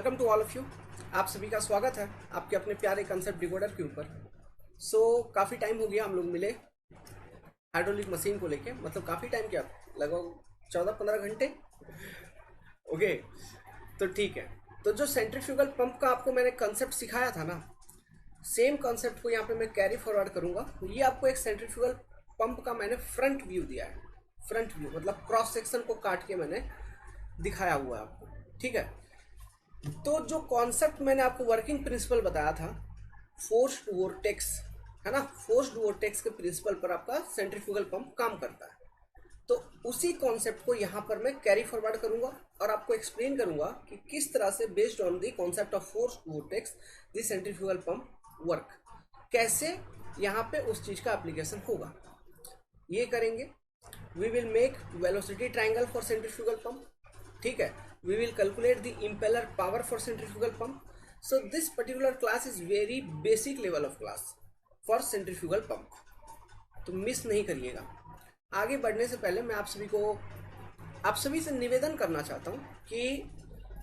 Welcome to all of you. आप सभी का स्वागत है आपके अपने प्यारे कंसेप्ट डिकोडर के ऊपर। काफ़ी टाइम हो गया हम लोग मिले हाइड्रोलिक मशीन को लेके, मतलब काफ़ी टाइम क्या, लगभग 14-15 घंटे। ओके, तो ठीक है। तो जो सेंट्रीफ्यूगल पंप का आपको मैंने कंसेप्ट सिखाया था ना, सेम कंसेप्ट को यहाँ पे मैं कैरी फॉरवर्ड करूँगा। ये आपको एक सेंट्रीफ्यूगल पंप का मैंने फ्रंट व्यू दिया है। फ्रंट व्यू मतलब क्रॉस सेक्शन को काट के मैंने दिखाया हुआ है आपको, ठीक है। तो जो कॉन्सेप्ट मैंने आपको वर्किंग प्रिंसिपल बताया था, फोर्स्ड वोर्टेक्स, है ना, फोर्स्ड वोर्टेक्स के प्रिंसिपल पर आपका सेंट्रीफ्यूगल पंप काम करता है। तो उसी कॉन्सेप्ट को यहाँ पर मैं कैरी फॉरवर्ड करूंगा और आपको एक्सप्लेन करूंगा कि किस तरह से based on the concept of forced vortex the centrifugal pump work, कैसे यहाँ पे उस चीज का एप्लीकेशन होगा, ये करेंगे। We will make velocity triangle for centrifugal pump, ठीक है। We will calculate the impeller power for centrifugal pump. So this particular class is very basic level of class for centrifugal pump, तो miss नहीं करिएगा। आगे बढ़ने से पहले मैं आप सभी से निवेदन करना चाहता हूँ कि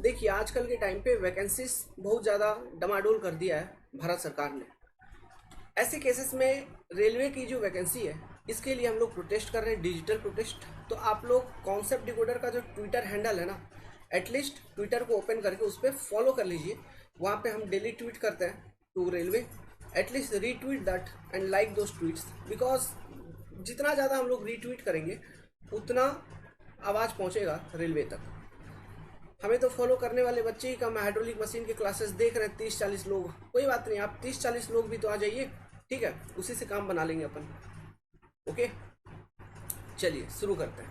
देखिए, आजकल के टाइम पे वैकेंसीज बहुत ज़्यादा डमाडोल कर दिया है भारत सरकार ने। ऐसे केसेस में रेलवे की जो वैकेंसी है, इसके लिए हम लोग प्रोटेस्ट कर रहे हैं, डिजिटल प्रोटेस्ट। तो आप लोग कॉन्सेप्ट डिकोडर का जो ट्विटर हैंडल है ना, एटलीस्ट ट्विटर को ओपन करके उस पर फॉलो कर लीजिए। वहाँ पे हम डेली ट्वीट करते हैं to railway. At least retweet that and like those tweets, because जितना ज़्यादा हम लोग रीट्वीट करेंगे उतना आवाज़ पहुँचेगा रेलवे तक। हमें तो फॉलो करने वाले बच्चे ही कम, हाइड्रोलिक मशीन के क्लासेस देख रहे हैं 30-40 लोग। कोई बात नहीं, आप 30-40 लोग भी तो आ जाइए, ठीक है, उसी से काम बना लेंगे अपन। ओके, चलिए शुरू करते हैं।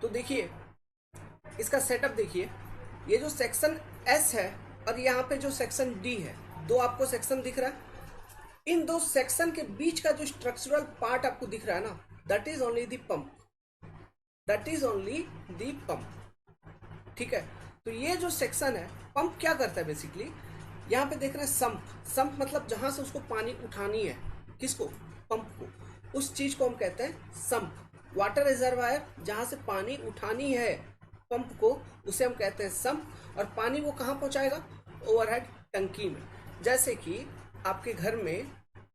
तो देखिए इसका सेटअप देखिए, ये जो सेक्शन एस है और यहाँ पे जो सेक्शन डी है, दो आपको सेक्शन दिख रहा है। इन दो सेक्शन के बीच का जो स्ट्रक्चरल पार्ट आपको दिख रहा है ना, that is only the pump, that is only the pump, ठीक है। तो ये जो सेक्शन है, पंप क्या करता है बेसिकली, यहाँ पे देख रहे हैं संप। संप मतलब जहां से उसको पानी उठानी है, किसको, पंप को, उस चीज को हम कहते हैं संप। वाटर रिजर्वायर जहां से पानी उठानी है पंप को, उसे हम कहते हैं संप। और पानी वो कहाँ पहुंचाएगा, ओवरहेड टंकी में। जैसे कि आपके घर में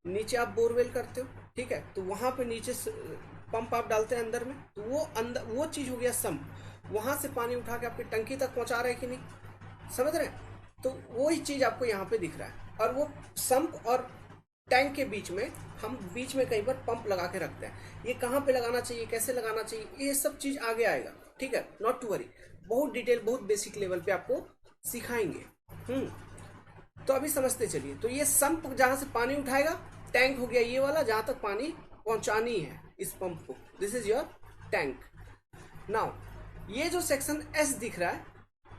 नीचे आप बोरवेल करते हो, ठीक है, तो वहां पे नीचे पंप आप डालते हैं अंदर में, तो वो अंदर वो चीज हो गया संप। वहां से पानी उठा के आपकी टंकी तक पहुंचा रहे हैं कि नहीं, समझ रहे हैं। तो वही चीज आपको यहाँ पे दिख रहा है। और वो संप और टैंक के बीच में हम बीच में कहीं पर पंप लगा के रखते हैं। ये कहाँ पे लगाना चाहिए, कैसे लगाना चाहिए, ये सब चीज आगे आएगा, ठीक है, नॉट टू वरी। बहुत डिटेल, बहुत बेसिक लेवल पे आपको सिखाएंगे। तो अभी समझते चलिए। तो ये संप जहां से पानी उठाएगा, टैंक हो गया ये वाला जहां तक पानी पहुंचानी है इस पंप को, this is your tank. Now ये जो सेक्शन एस दिख रहा है,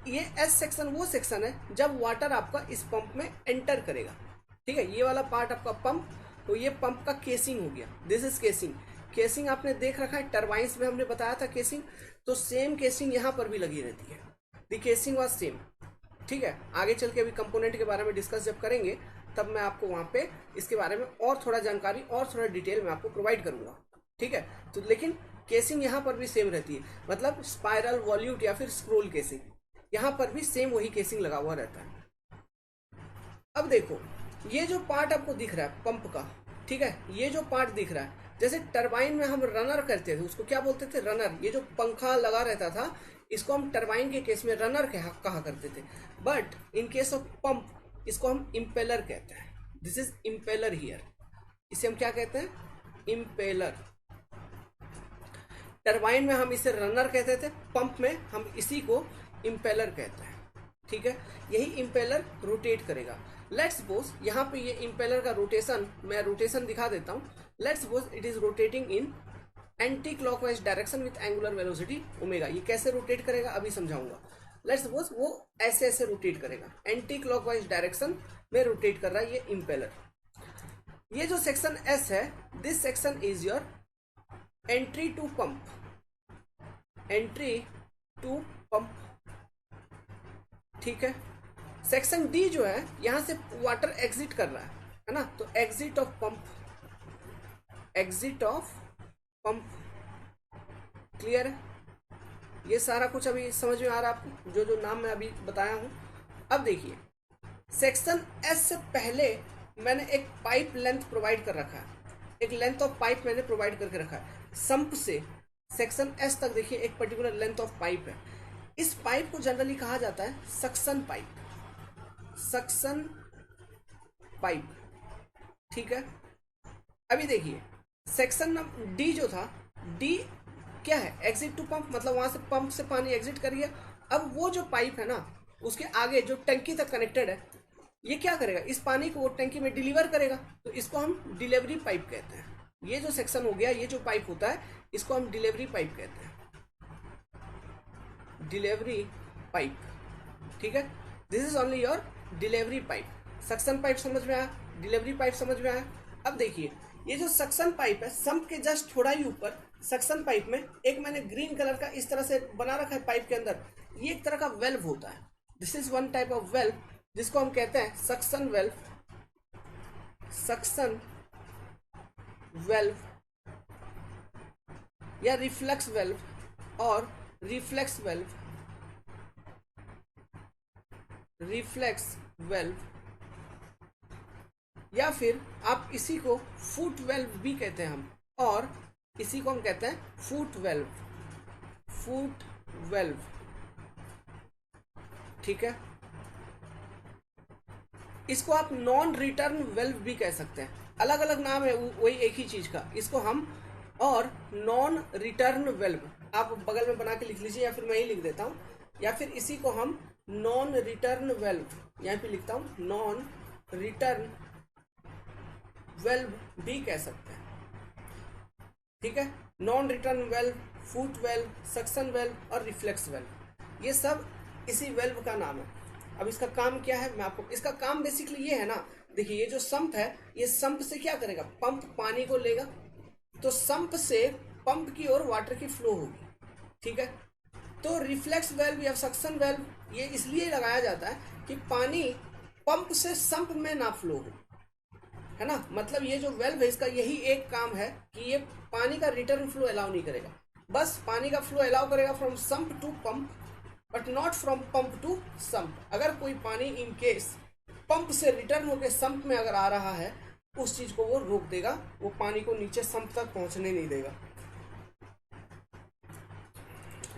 ये एस सेक्शन वो सेक्शन है जब वाटर आपका इस पंप में एंटर करेगा, ठीक है। ये वाला पार्ट आपका पंप, तो ये पंप का केसिंग हो गया, दिस इज केसिंग। केसिंग आपने देख रखा है, टरबाइंस में हमने बताया था केसिंग, तो सेम केसिंग यहाँ पर भी लगी रहती है। द केसिंग वाज सेम, ठीक है। आगे चल के अभी कंपोनेंट के बारे में डिस्कस जब करेंगे, तब मैं आपको वहां पे इसके बारे में और थोड़ा जानकारी और थोड़ा डिटेल में आपको प्रोवाइड करूंगा, ठीक है। तो लेकिन केसिंग यहाँ पर भी सेम रहती है, मतलब स्पाइरल, वॉल्यूट या फिर स्क्रोल केसिंग, यहाँ पर भी सेम वही केसिंग लगा हुआ रहता है। अब देखो, ये जो पार्ट आपको दिख रहा है पंप का, ठीक है, ये जो पार्ट दिख रहा है, जैसे टरबाइन में हम रनर करते थे, उसको क्या बोलते थे, रनर। ये जो पंखा लगा रहता था, इसको हम टरबाइन के केस में रनर कहा करते थे। But in case of pump इसको हम इम्पेलर कहते हैं। दिस इज इम्पेलर हियर, इसे हम क्या कहते हैं, इम्पेलर। टरबाइन में हम इसे रनर कहते थे, पंप में हम इसी को इम्पेलर कहते हैं, ठीक है। यही इम्पेलर रोटेट करेगा। लेट्स सपोज यहाँ पे ये इम्पेलर का रोटेशन, मैं रोटेशन दिखा देता हूँ। Let's suppose it is rotating in anti clockwise direction with angular velocity omega. ये कैसे रोटेट करेगा अभी समझाऊंगा। लेट्स सपोज वो ऐसे ऐसे रोटेट करेगा, एंटी क्लॉकवाइज डायरेक्शन में रोटेट कर रहा है ये इम्पेलर। ये जो सेक्शन एस है, this section is your entry to pump, entry to pump, ठीक है। सेक्शन डी जो है, यहां से वाटर एग्जिट कर रहा है ना, तो exit of pump, exit of pump, clear है। ये सारा कुछ अभी समझ में आ रहा है आपको, जो जो नाम मैं अभी बताया हूँ। अब देखिए, सेक्शन एस से पहले मैंने एक पाइप लेंथ प्रोवाइड कर रखा है, एक लेंथ ऑफ पाइप मैंने प्रोवाइड करके रखा है। संप से सेक्शन एस तक देखिए एक पर्टिकुलर लेंथ ऑफ पाइप है। इस पाइप को जनरली कहा जाता है सक्शन पाइप, सक्शन पाइप, ठीक है। अभी देखिए सेक्शन डी जो था, डी क्या है, एग्जिट टू पंप, मतलब वहां से पंप से पानी एग्जिट करिए। अब वो जो पाइप है ना, उसके आगे जो टंकी तक कनेक्टेड है, ये क्या करेगा, इस पानी को वो टंकी में डिलीवर करेगा, तो इसको हम डिलीवरी पाइप कहते हैं। ये जो सेक्शन हो गया, ये जो पाइप होता है, इसको हम डिलीवरी पाइप कहते हैं, डिलीवरी पाइप, ठीक है। This is only your delivery pipe. Suction pipe समझ में आया, डिलीवरी पाइप समझ में आया। अब देखिए, ये जो सक्शन पाइप है, संप के जस्ट थोड़ा ही ऊपर सक्शन पाइप में एक मैंने ग्रीन कलर का इस तरह से बना रखा है पाइप के अंदर, ये एक तरह का वेल्व होता है। This is one type of valve, जिसको हम कहते हैं सक्शन वेल्व, सक्शन वेल्व या रिफ्लेक्स वेल्व और रिफ्लेक्स वेल्व, रिफ्लेक्स वेल्व, या फिर आप इसी को फुट वेल्व भी कहते हैं हम, और इसी को हम कहते हैं फुट वेल्व, फुट वेल्व, ठीक है। इसको आप नॉन रिटर्न वेल्व भी कह सकते हैं, अलग अलग नाम है वही एक ही चीज का, इसको हम, और नॉन रिटर्न वेल्व आप बगल में बना के लिख लीजिए, या फिर मैं ही लिख देता हूं, या फिर इसी को हम नॉन रिटर्न वेल्व, यहां पे लिखता हूं, नॉन रिटर्न वेल्व भी कह सकते हैं, ठीक है। Non return valve, foot valve, suction valve और रिफ्लेक्स वेल्व, ये सब इसी वेल्व का नाम है। अब इसका काम क्या है, मैं आपको, इसका काम बेसिकली ये है ना, देखिए ये जो संप है, ये संप से क्या करेगा, पंप पानी को लेगा, तो संप से पंप की ओर वाटर की फ्लो होगी, ठीक है। तो रिफ्लेक्स वेल्व या सक्शन वेल्व ये इसलिए लगाया जाता है कि पानी पंप से संप में ना फ्लो हो, है ना। मतलब ये जो वेल्व है, इसका यही एक काम है कि ये पानी का रिटर्न फ्लो अलाउ नहीं करेगा, बस पानी का फ्लो अलाउ करेगा from sump to pump, but not from pump to sump. अगर कोई पानी इन केस पंप से रिटर्न होकर संप में अगर आ रहा है, उस चीज को वो रोक देगा, वो पानी को नीचे संप तक पहुंचने नहीं देगा।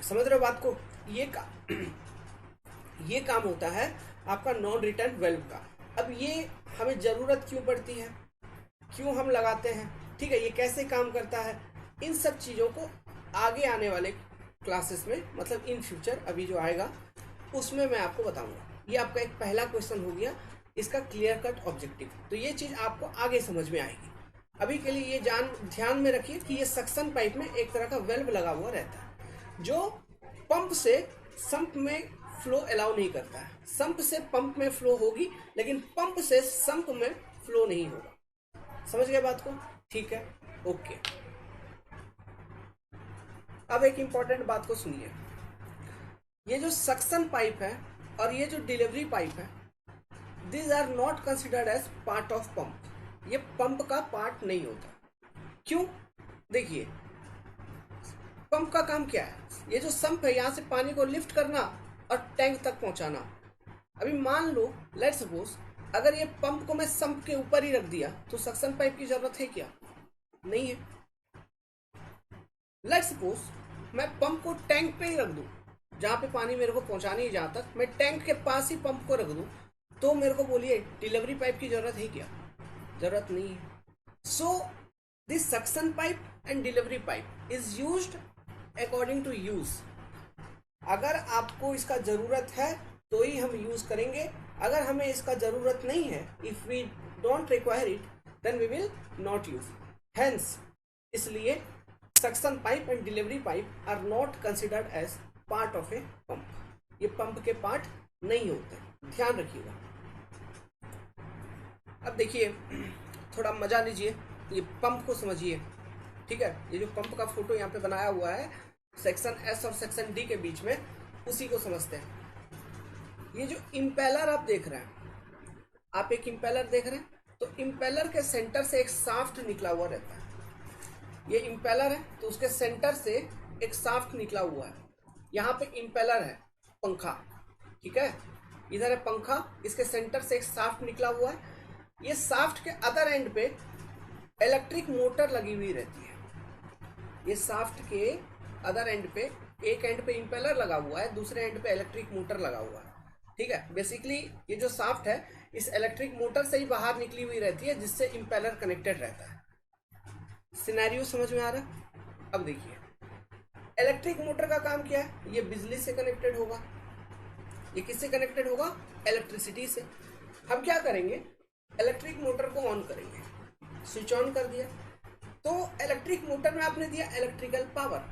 समझ रहे हो बात को, ये काम होता है आपका नॉन रिटर्न वेल्व का। अब ये हमें जरूरत क्यों पड़ती है, क्यों हम लगाते हैं, ठीक है, ये कैसे काम करता है, इन सब चीजों को आगे आने वाले क्लासेस में, मतलब इन फ्यूचर अभी जो आएगा उसमें मैं आपको बताऊंगा। ये आपका एक पहला क्वेश्चन हो गया, इसका क्लियर कट ऑब्जेक्टिव, तो ये चीज आपको आगे समझ में आएगी। अभी के लिए ये ध्यान में रखिए कि ये सक्शन पाइप में एक तरह का वेल्व लगा हुआ रहता है, जो पंप से संप में फ्लो अलाउ नहीं करता है। संप से पंप में फ्लो होगी, लेकिन पंप से संप में फ्लो नहीं होगा। समझ गए बात को, ठीक है, ओके। अब एक इंपॉर्टेंट बात को सुनिए, ये जो सक्शन पाइप है और ये जो डिलीवरी पाइप है, these are not considered as part of pump, ये पंप का पार्ट नहीं होता। क्यों, देखिए पंप का काम क्या है, ये जो संप है यहां से पानी को लिफ्ट करना और टैंक तक पहुंचाना। अभी मान लो, लेट्स सपोज, अगर ये पंप को मैं संप के ऊपर ही रख दिया, तो सक्शन पाइप की जरूरत है क्या, नहीं है। लेट्स सपोज मैं पंप को टैंक पे ही रख दूं, जहां पे पानी मेरे को पहुंचानी है, जहां तक मैं टैंक के पास ही पंप को रख दूं, तो मेरे को बोलिए डिलीवरी पाइप की जरूरत है क्या, जरूरत नहीं है। So this suction pipe and delivery pipe is used according to use. अगर आपको इसका जरूरत है तो ही हम यूज करेंगे, अगर हमें इसका जरूरत नहीं है, if we don't require it, then we will not use. Hence, इसलिए suction pipe and delivery pipe are not considered as part of a pump, ये पंप के पार्ट नहीं होते, ध्यान रखिएगा। अब देखिए, थोड़ा मजा लीजिए, ये पंप को समझिए, ठीक है। ये जो पंप का फोटो यहाँ पे बनाया हुआ है सेक्शन एस और सेक्शन डी के बीच में, उसी को समझते हैं। ये जो इम्पेलर आप देख रहे हैं, आप एक इम्पेलर देख रहे हैं, तो इम्पेलर के सेंटर से एक शाफ्ट निकला हुआ रहता है। ये इम्पेलर है, तो उसके सेंटर से एक शाफ्ट निकला हुआ है। यहाँ पे इम्पेलर है, पंखा, ठीक है, इधर है पंखा, इसके सेंटर से एक शाफ्ट निकला हुआ है, ये शाफ्ट के अदर एंड पे इलेक्ट्रिक मोटर लगी हुई रहती है। ये शाफ्ट के अदर एंड पे, एक एंड पे इम्पेलर लगा हुआ है, दूसरे एंड पे इलेक्ट्रिक मोटर लगा हुआ है, ठीक है। बेसिकली ये जो शाफ्ट है इस इलेक्ट्रिक मोटर से ही बाहर निकली हुई रहती है, जिससे इम्पेलर कनेक्टेड रहता है। सिनेरियो समझ में आ रहा है? अब देखिए, इलेक्ट्रिक मोटर का काम क्या है, ये बिजली से कनेक्टेड होगा। ये किससे कनेक्टेड होगा? इलेक्ट्रिसिटी से। हम क्या करेंगे, इलेक्ट्रिक मोटर को ऑन करेंगे, स्विच ऑन कर दिया, तो इलेक्ट्रिक मोटर में आपने दिया इलेक्ट्रिकल पावर,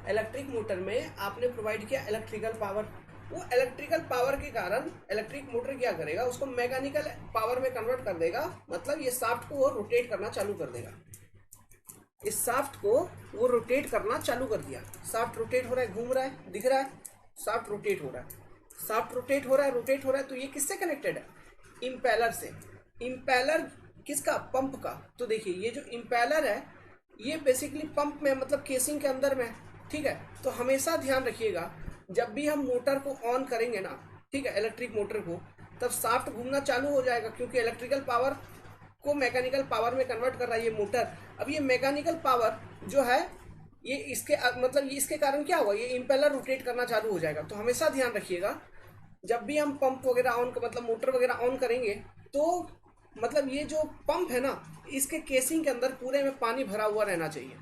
इलेक्ट्रिक मोटर में आपने प्रोवाइड किया इलेक्ट्रिकल पावर। वो इलेक्ट्रिकल पावर के कारण इलेक्ट्रिक मोटर क्या करेगा, उसको मैकेनिकल पावर में कन्वर्ट कर देगा, मतलब ये शाफ्ट को वो रोटेट करना चालू कर देगा। इस शाफ्ट को वो रोटेट करना चालू कर दिया, शाफ्ट रोटेट हो रहा है, घूम रहा है, दिख रहा है, शाफ्ट रोटेट हो रहा है, शाफ्ट रोटेट हो रहा है, रोटेट हो रहा है, तो ये किससे कनेक्टेड है? इम्पेलर से। इम्पेलर किसका? पंप का। तो देखिए ये जो इम्पेलर है ये बेसिकली पंप में, मतलब केसिंग के अंदर में, ठीक है। तो हमेशा ध्यान रखिएगा, जब भी हम मोटर को ऑन करेंगे ना, ठीक है, इलेक्ट्रिक मोटर को, तब शाफ्ट घूमना चालू हो जाएगा, क्योंकि इलेक्ट्रिकल पावर को मैकेनिकल पावर में कन्वर्ट कर रहा है ये मोटर। अब ये मैकेनिकल पावर जो है ये इसके मतलब ये इसके कारण क्या होगा, ये इम्पेलर रोटेट करना चालू हो जाएगा। तो हमेशा ध्यान रखिएगा, जब भी हम पंप वगैरह ऑन, मतलब मोटर वगैरह ऑन करेंगे, तो मतलब ये जो पंप है ना, इसके केसिंग के अंदर पूरे में पानी भरा हुआ रहना चाहिए।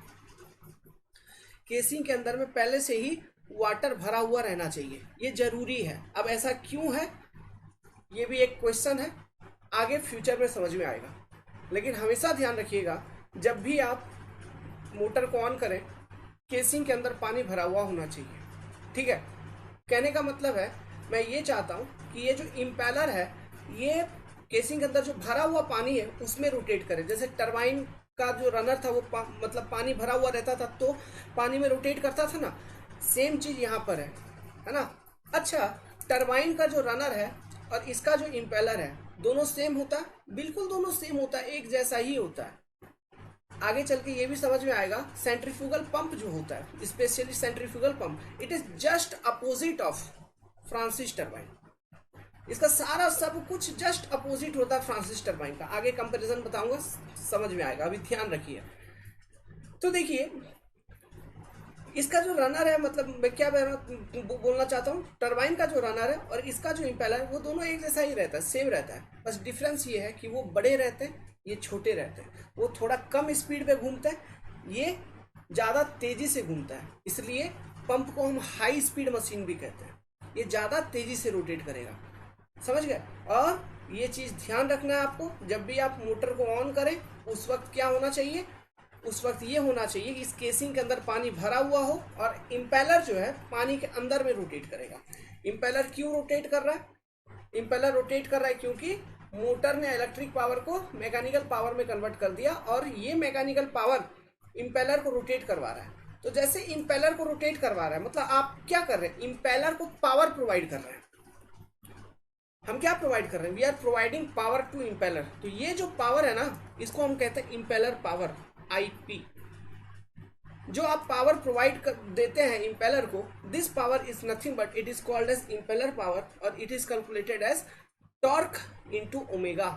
केसिंग के अंदर में पहले से ही वाटर भरा हुआ रहना चाहिए, ये जरूरी है। अब ऐसा क्यों है, ये भी एक क्वेश्चन है, आगे फ्यूचर में समझ में आएगा। लेकिन हमेशा ध्यान रखिएगा, जब भी आप मोटर को ऑन करें, केसिंग के अंदर पानी भरा हुआ होना चाहिए, ठीक है। कहने का मतलब है, मैं ये चाहता हूँ कि ये जो इम्पेलर है ये केसिंग के अंदर जो भरा हुआ पानी है उसमें रोटेट करे। जैसे टरबाइन का जो रनर था वो मतलब पानी भरा हुआ रहता था तो पानी में रोटेट करता था ना, सेम चीज यहाँ पर है ना। अच्छा, टरबाइन का जो रनर है और इसका जो इम्पेलर है दोनों सेम होता है? बिल्कुल दोनों सेम होता है, एक जैसा ही होता है। आगे चल के ये भी समझ में आएगा। सेंट्रीफ्यूगल पंप जो होता है, specially centrifugal pump, it is just opposite of Francis turbine. इसका सारा सब कुछ जस्ट अपोजिट होता है फ्रांसिस टरबाइन का। आगे कंपैरिजन बताऊंगा, समझ में आएगा, अभी ध्यान रखिए। तो देखिए इसका जो रनर है, मतलब मैं क्या बोलना चाहता हूँ, टरबाइन का जो रनर है और इसका जो इम्पेलर है वो दोनों एक जैसा ही रहता है, सेम रहता है। बस डिफरेंस ये है कि वो बड़े रहते हैं, ये छोटे रहते हैं। वो थोड़ा कम स्पीड पे घूमता है, ये ज़्यादा तेजी से घूमता है, इसलिए पंप को हम हाई स्पीड मशीन भी कहते हैं। ये ज़्यादा तेजी से रोटेट करेगा, समझ गए। और ये चीज़ ध्यान रखना है आपको, जब भी आप मोटर को ऑन करें उस वक्त क्या होना चाहिए, उस वक्त ये होना चाहिए कि इस केसिंग के अंदर पानी भरा हुआ हो और इम्पेलर जो है पानी के अंदर में रोटेट करेगा। इम्पेलर क्यों रोटेट कर रहा है? इम्पेलर रोटेट कर रहा है क्योंकि मोटर ने इलेक्ट्रिक पावर को मैकेनिकल पावर में कन्वर्ट कर दिया और ये मैकेनिकल पावर इम्पेलर को रोटेट करवा रहा है। तो जैसे इम्पेलर को रोटेट करवा रहा है, मतलब आप क्या कर रहे हैं, इम्पेलर को पावर प्रोवाइड कर रहे हैं। हम क्या प्रोवाइड कर रहे हैं, we are providing power to impeller. तो ये जो पावर है ना, इसको हम कहते हैं इम्पेलर पावर, आईपी। जो आप पावर प्रोवाइड देते हैं इम्पेलर को, this power is nothing but it is called as impeller power और it is calculated as torque into omega.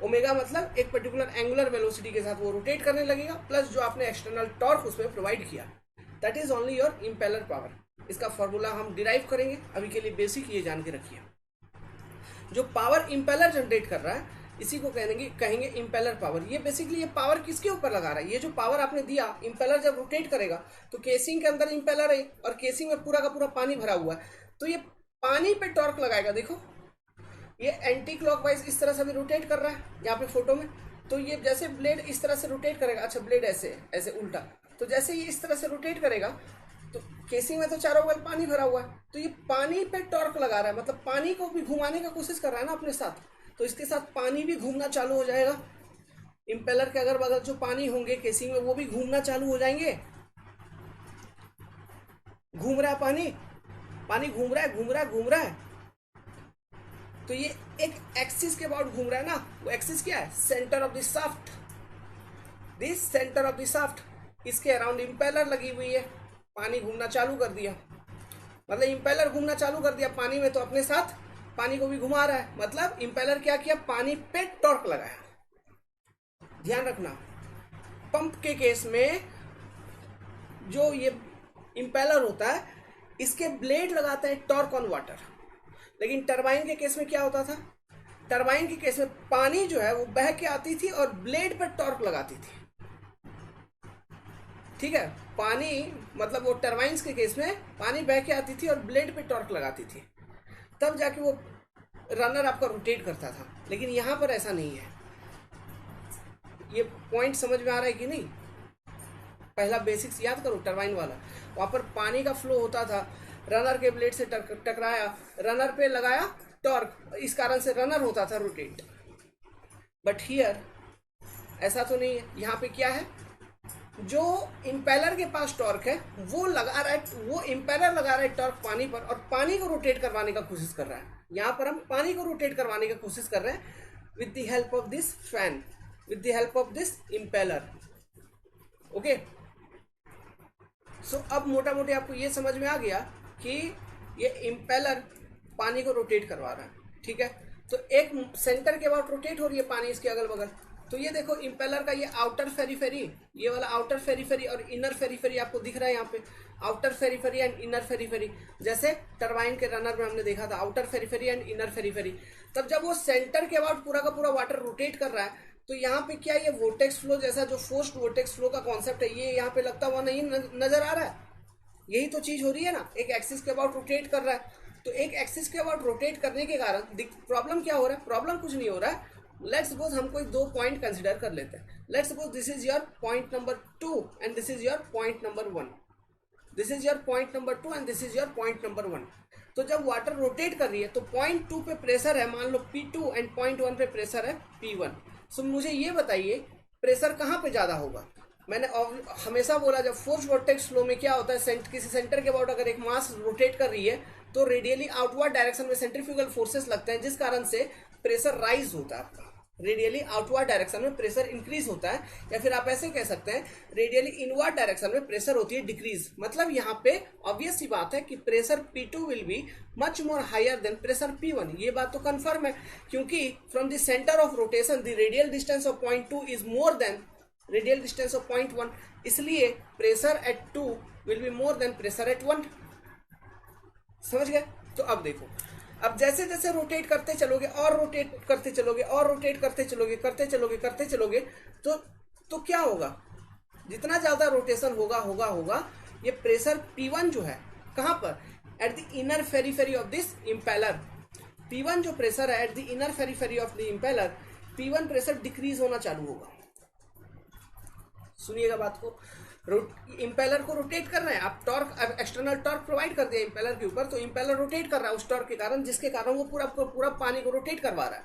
Omega मतलब एक पर्टिकुलर एंगुलर वेलोसिटी के साथ वो रोटेट करने लगेगा, प्लस जो आपने एक्सटर्नल टॉर्क उसमें प्रोवाइड किया, that is only your impeller power. इसका फॉर्मूला हम डिराइव करेंगे, अभी के लिए बेसिक ये जान के रखिए। जो पावर इम्पेलर जनरेट कर रहा है इसी को कहेंगे इम्पेलर पावर। ये बेसिकली ये पावर किसके ऊपर लगा रहा है, ये जो पावर आपने दिया, इम्पेलर जब रोटेट करेगा तो केसिंग के अंदर इम्पेलर है और केसिंग में पूरा का पूरा पानी भरा हुआ है, तो ये पानी पे टॉर्क लगाएगा। देखो ये एंटी क्लॉकवाइज इस तरह से भी रोटेट कर रहा है यहाँ पे फोटो में, तो ये जैसे ब्लेड इस तरह से रोटेट करेगा, अच्छा ब्लेड ऐसे ऐसे उल्टा, तो जैसे ये इस तरह से रोटेट करेगा तो केसिंग में तो चारों बगल पानी भरा हुआ है, तो ये पानी पे टॉर्क लगा रहा है, मतलब पानी को भी घुमाने का कोशिश कर रहा है ना अपने साथ, तो इसके साथ पानी भी घूमना चालू हो जाएगा। इम्पेलर के अगर बगल जो पानी होंगे केसिंग में वो भी घूमना चालू हो जाएंगे। घूम रहा है पानी, पानी घूम रहा है घूम रहा है घूम रहा है, तो ये एक एक्सिस के अबाउट घूम रहा है ना। वो एक्सिस क्या है, centre of the shaft. This centre of the shaft इसके अराउंड इंपेलर लगी हुई है, पानी घूमना चालू कर दिया, मतलब इंपेलर घूमना चालू कर दिया पानी में, तो अपने साथ पानी को भी घुमा रहा है, मतलब इंपेलर क्या किया, पानी पे टॉर्क लगाया। ध्यान रखना, पंप के केस में जो ये इंपेलर होता है इसके ब्लेड लगाते हैं टॉर्क ऑन वाटर, लेकिन टरबाइन के केस में क्या होता था, टरबाइन के केस में पानी जो है वो बह के आती थी और ब्लेड पर टॉर्क लगाती थी। ठीक है, पानी मतलब वो टरबाइन्स के केस में पानी बह के आती थी और ब्लेड पे टॉर्क लगाती थी, तब जाके वो रनर आपका रोटेट करता था। लेकिन यहां पर ऐसा नहीं है। ये पॉइंट समझ में आ रहा है कि नहीं? पहला बेसिक्स याद करो, टरबाइन वाला, वहां पर पानी का फ्लो होता था, रनर के ब्लेड से टकराया, रनर पे लगाया टॉर्क, इस कारण से रनर होता था रोटेट। बट हियर ऐसा तो नहीं है। यहाँ पे क्या है, जो इंपेलर के पास टॉर्क है वो लगा रहा है, वो इंपेलर लगा रहा है टॉर्क पानी पर और पानी को रोटेट करवाने का कोशिश कर रहा है। यहाँ पर हम पानी को रोटेट करवाने की कोशिश कर रहे हैं with the help of this fan, with the help of this impeller. Okay, so अब मोटा मोटी आपको ये समझ में आ गया कि ये इंपेलर पानी को रोटेट करवा रहा है। ठीक है, तो एक सेंटर के बाद रोटेट हो रही है पानी इसके अगल बगल। तो ये देखो इंपेलर का ये आउटर फेरीफेरी, ये वाला आउटर फेरीफेरी और इनर फेरीफेरी आपको दिख रहा है यहाँ पे, आउटर फेरीफेरी एंड इनर फेरीफेरी। जैसे टरबाइन के रनर में हमने देखा था आउटर फेरीफेरी एंड इनर फेरीफेरी। तब जब वो सेंटर के बाद पूरा का पूरा वाटर रोटेट कर रहा है, तो यहाँ पे क्या ये वोर्टेक्स फ्लो जैसा जो फोर्स्ड वोर्टेक्स फ्लो का कॉन्सेप्ट है, ये यहाँ पे लगता हुआ नहीं नजर आ रहा है? यही तो चीज हो रही है ना, एक एक्सिस के अबाउट रोटेट कर रहा है। तो एक एक्सिस के अबाउट रोटेट करने के कारण प्रॉब्लम क्या हो रहा है? प्रॉब्लम कुछ नहीं हो रहा है। लेट्स सपोज हम कोई दो पॉइंट कंसिडर कर लेते हैं। Let's suppose this is your point number 2 and this is your point number 1, this is your point number 2 and this is your point number 1। तो जब वाटर रोटेट कर रही है तो पॉइंट 2 पे प्रेशर है मान लो P2 एंड पॉइंट 1 पे प्रेशर है P1। सो मुझे ये बताइए प्रेशर कहाँ पे ज्यादा होगा? मैंने हमेशा बोला जब फोर्स वोर्टेक्स फ्लो में क्या होता है, किसी सेंटर के अबाउट अगर एक मास रोटेट कर रही है तो रेडियली आउटवर्ड डायरेक्शन में सेंट्रीफ्यूगल फोर्सेस लगते हैं, जिस कारण से प्रेशर राइज होता है आपका। रेडियली आउटवर्ड डायरेक्शन में प्रेशर इंक्रीज होता है, या फिर आप ऐसे कह सकते हैं रेडियली इनवर्ड डायरेक्शन में प्रेशर होती है डिक्रीज। मतलब यहाँ पे ऑब्वियस सी बात है कि pressure P2 will be much more higher than pressure P1। ये बात तो कंफर्म है, क्योंकि from the centre of rotation the radial distance of point 2 is more than radial distance of point 1, इसलिए pressure at 2 will be more than pressure at 1। समझ गए? तो अब देखो, अब जैसे जैसे रोटेट करते चलोगे और रोटेट करते चलोगे और रोटेट करते चलोगे तो क्या होगा? जितना ज्यादा रोटेशन होगा ये प्रेशर P1 जो है कहां पर, at the inner periphery of this impeller. P1 जो प्रेशर है at the inner periphery of the impeller, P1 pressure decrease होना चालू होगा। सुनिएगा बात को, इंपेलर को रोटेट कर रहे हैं आप, टॉर्क एक्सटर्नल टॉर्क प्रोवाइड कर दिया इंपेलर के ऊपर, तो इंपेलर रोटेट कर रहा है उस टॉर्क के कारण, जिसके कारण वो पूरा पानी को रोटेट करवा रहा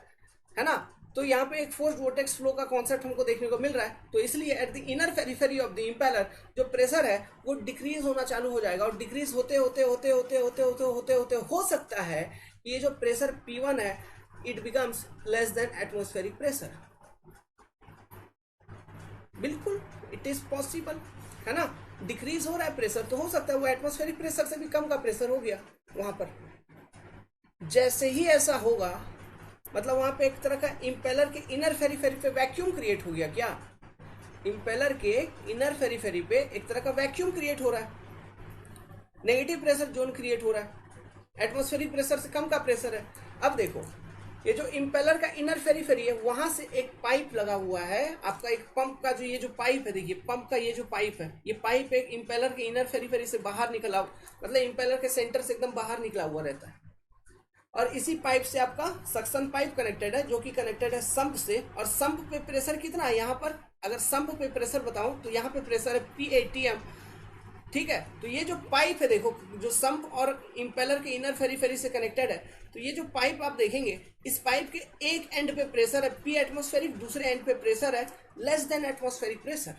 है ना। तो यहाँ पे एक फोर्स्ड वोर्टेक्स फ्लो का कॉन्सेप्ट हमको देखने को मिल रहा है। तो इसलिए at the inner periphery of the impeller जो प्रेशर है वो डिक्रीज होना चालू हो जाएगा, और डिक्रीज होते होते हो सकता है ये जो प्रेशर P1 है it becomes less than atmospheric pressure. बिल्कुल इट इज पॉसिबल, है ना। डिक्रीज हो रहा है प्रेशर, तो हो सकता है वो एटमॉस्फेरिक प्रेशर से भी कम का प्रेशर हो गया वहां पर। जैसे ही ऐसा होगा मतलब वहां पे एक तरह का इंपेलर के इनर फेरीफेरी पे वैक्यूम क्रिएट हो गया। क्या इंपेलर के इनर फेरीफेरी पे एक तरह का वैक्यूम क्रिएट हो रहा है, नेगेटिव प्रेशर जोन क्रिएट हो रहा है, एटमॉस्फेरिक प्रेशर से कम का प्रेशर है। अब देखो ये जो इंपेलर का इनर फेरीफेरी है वहां से एक पाइप लगा हुआ है आपका, एक पंप का जो ये जो पाइप है, देखिए पंप का ये जो पाइप है, ये पाइप एक इंपेलर के इनर फेरीफेरी से बाहर निकला, मतलब इंपेलर के सेंटर से एकदम बाहर निकला हुआ रहता है। और इसी पाइप से आपका सक्शन पाइप कनेक्टेड है जो कि कनेक्टेड है संप से, और संप पे प्रेशर कितना है यहाँ पर, अगर संप पे प्रेशर बताऊं तो यहाँ पे प्रेशर है PATM। ठीक है, तो ये जो पाइप है देखो जो संप और इंपेलर के इनर फेरीफेरी से कनेक्टेड है, तो ये जो पाइप आप देखेंगे इस पाइप के एक एंड पे प्रेशर है P एटमॉस्फेरिक, दूसरे एंड पे प्रेशर है लेस देन एटमॉस्फेरिक प्रेशर।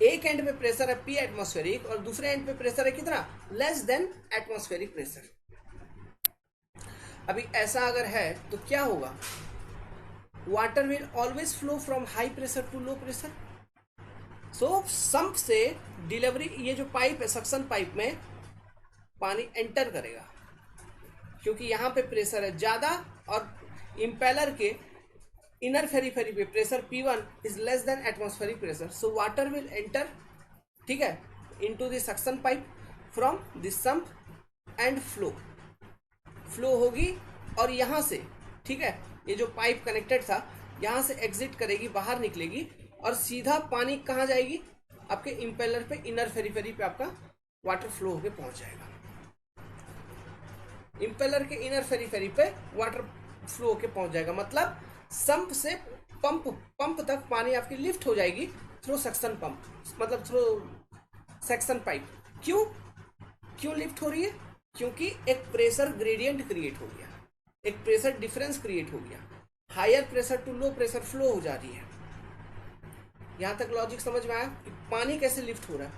एक एंड पे प्रेशर है P एटमॉस्फेरिक और दूसरे एंड पे प्रेशर है कितना, लेस देन एटमॉस्फेरिक प्रेशर। अभी ऐसा अगर है तो क्या होगा, water will always flow from high pressure to low pressure. So sump से डिलीवरी, ये जो पाइप है सक्शन पाइप में पानी एंटर करेगा क्योंकि यहाँ पे प्रेशर है ज़्यादा और इम्पेलर के इनर फेरीफेरी पे pressure P1 is less than atmospheric pressure. So water will enter, ठीक है, into the suction pipe from this sump and flow होगी और यहाँ से, ठीक है, ये जो पाइप कनेक्टेड था यहाँ से एग्जिट करेगी, बाहर निकलेगी और सीधा पानी कहाँ जाएगी, आपके इम्पेलर पे इनर फेरीफेरी पे आपका वाटर फ्लो होके पहुंच जाएगा। इम्पेलर के इनर फेरीफेरी पे वाटर फ्लो होके पहुंच जाएगा, मतलब संप से पंप तक पानी आपकी लिफ्ट हो जाएगी थ्रू सक्शन पंप, मतलब थ्रू सेक्शन पाइप। क्यों लिफ्ट हो रही है? क्योंकि एक प्रेशर ग्रेडियंट क्रिएट हो गया, एक प्रेशर डिफरेंस क्रिएट हो गया, higher pressure to low pressure flow हो जा रही है। यहां तक लॉजिक समझ में आया कि पानी कैसे लिफ्ट हो रहा है,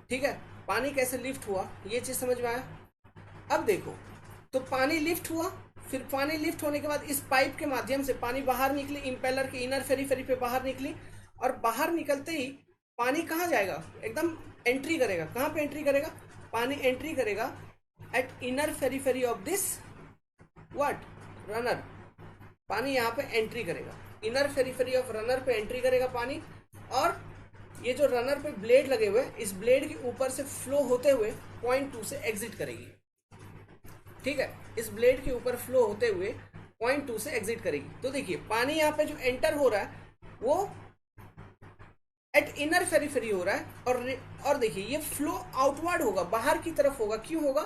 ठीक है, पानी कैसे लिफ्ट हुआ, ये चीज समझ में आया। अब देखो, तो पानी लिफ्ट हुआ, फिर पानी लिफ्ट होने के बाद इस पाइप के माध्यम से पानी बाहर निकली, इम्पेलर के इनर फेरीफेरी पे बाहर निकली और बाहर निकलते ही पानी कहाँ जाएगा, एकदम एंट्री करेगा। कहाँ पे एंट्री करेगा? पानी एंट्री करेगा at inner periphery of this what runner. पानी यहाँ पे एंट्री करेगा, इनर फेरीफेरी ऑफ रनर पे एंट्री करेगा पानी, और ये जो रनर पे ब्लेड लगे हुए, इस ब्लेड के ऊपर से फ्लो होते हुए पॉइंट 2 से एग्जिट करेगी, ठीक है, इस ब्लेड के ऊपर फ्लो होते हुए पॉइंट 2 से एग्जिट करेगी। तो देखिए पानी यहाँ पे जो एंटर हो रहा है वो एट इनर फेरीफेरी हो रहा है, और देखिए ये फ्लो आउटवर्ड होगा, बाहर की तरफ होगा। क्यों होगा?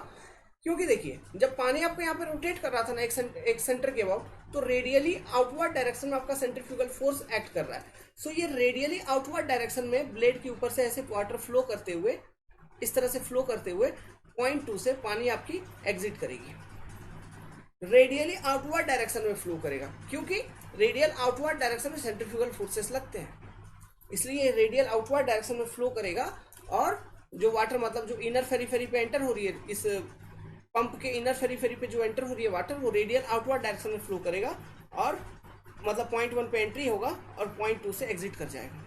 क्योंकि देखिए जब पानी आपको यहाँ पे रोटेट कर रहा था ना एक सेंटर के अबाउट, तो रेडियली आउटवर्ड डायरेक्शन में आपका सेंट्रीफ्यूगल फोर्स एक्ट कर रहा है। सो ये रेडियली आउटवर्ड डायरेक्शन में ब्लेड के ऊपर से ऐसे वाटर फ्लो करते हुए, इस तरह से फ्लो करते हुए पॉइंट 2 से पानी आपकी एग्जिट करेगी, रेडियली आउटवर्ड डायरेक्शन में फ्लो करेगा, क्योंकि रेडियल आउटवर्ड डायरेक्शन में सेंट्रीफ्यूगल फोर्सेस लगते हैं, इसलिए रेडियल आउटवर्ड डायरेक्शन में फ्लो करेगा। और जो वाटर, मतलब जो इनर फेरीफेरी पे एंटर हो रही है, इस पंप के इनर फेरीफेरी पे जो एंटर हो रही है वाटर, वो रेडियल आउटवर्ड डायरेक्शन में फ्लो करेगा और मतलब पॉइंट 1 पे एंट्री होगा और पॉइंट 2 से एग्जिट कर जाएगा।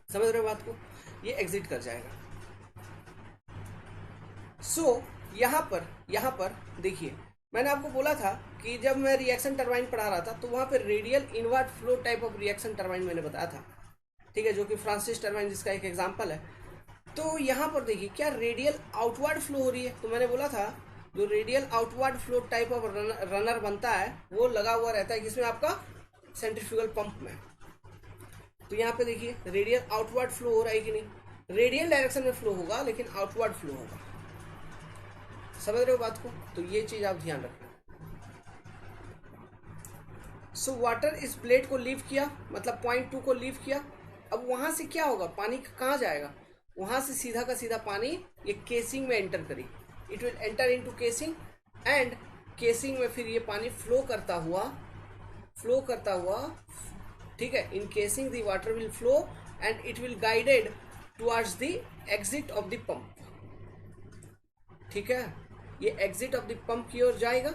समझ रहे हो बात को? ये एग्जिट कर जाएगा। सो यहाँ पर देखिए, मैंने आपको बोला था कि जब मैं रिएक्शन टरबाइन पढ़ा रहा था तो वहाँ पे radial invert flow type of reaction turbine मैंने बताया था, ठीक है, जो कि फ्रांसिस टरबाइन जिसका एक एग्जांपल है। तो यहाँ पर देखिए क्या रेडियल आउटवर्ड फ्लो हो रही है, तो मैंने बोला था जो radial outward flow type of runner बनता है वो लगा हुआ रहता है किसमें? आपका सेंट्रीफ्यूगल पंप में। तो यहाँ पे देखिए रेडियल आउटवर्ड फ्लो हो रहा है कि नहीं? रेडियल डायरेक्शन में फ्लो होगा लेकिन आउटवर्ड फ्लो होगा। समझ रहे हो बात को? तो ये चीज आप ध्यान रखना। सो वाटर इस प्लेट को लीव किया, मतलब पॉइंट 2 को लीव किया। अब वहां से क्या होगा? पानी कहाँ जाएगा? वहां से सीधा का सीधा पानी ये केसिंग में एंटर करेगी। It will enter into casing and casing में फिर ये पानी फ्लो करता हुआ, ठीक है, in casing the water will flow and it will guided towards the exit of the pump, ठीक है, ये एग्जिट ऑफ द पंप की ओर जाएगा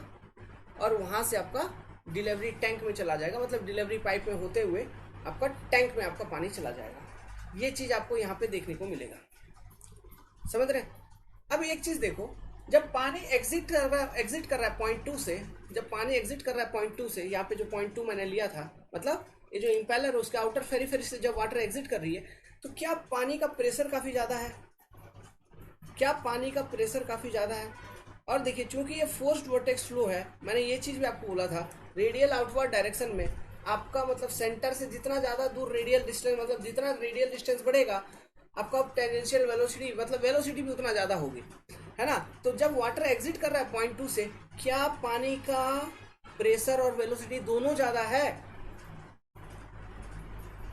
और वहां से आपका डिलीवरी टैंक में चला जाएगा, मतलब डिलीवरी पाइप में होते हुए आपका टैंक में आपका पानी चला जाएगा। ये चीज आपको यहाँ पे देखने को मिलेगा। समझ रहे? अब एक चीज देखो, जब पानी एग्जिट कर रहा है पॉइंट 2 से, जब पानी एग्जिट कर रहा है पॉइंट 2 से, यहाँ पे जो पॉइंट 2 मैंने लिया था, मतलब ये जो इम्पेलर है उसके आउटर फेरीफेरी से जब वाटर एग्जिट कर रही है, तो क्या पानी का प्रेशर काफी ज्यादा है? क्या पानी का प्रेशर काफी ज्यादा है? और देखिए चूंकि ये फोर्स्ड वोर्टेक्स फ्लो है, मैंने ये चीज भी आपको बोला था, रेडियल आउटवर्ड डायरेक्शन में आपका मतलब सेंटर से जितना ज्यादा दूर रेडियल डिस्टेंस, मतलब जितना रेडियल डिस्टेंस बढ़ेगा आपका टेंजेंशियल वेलोसिटी, मतलब वेलोसिटी भी उतना ज्यादा होगी, है ना। तो जब वाटर एग्जिट कर रहा है पॉइंट 2 से, क्या पानी का प्रेशर और वेलोसिटी दोनों ज्यादा है?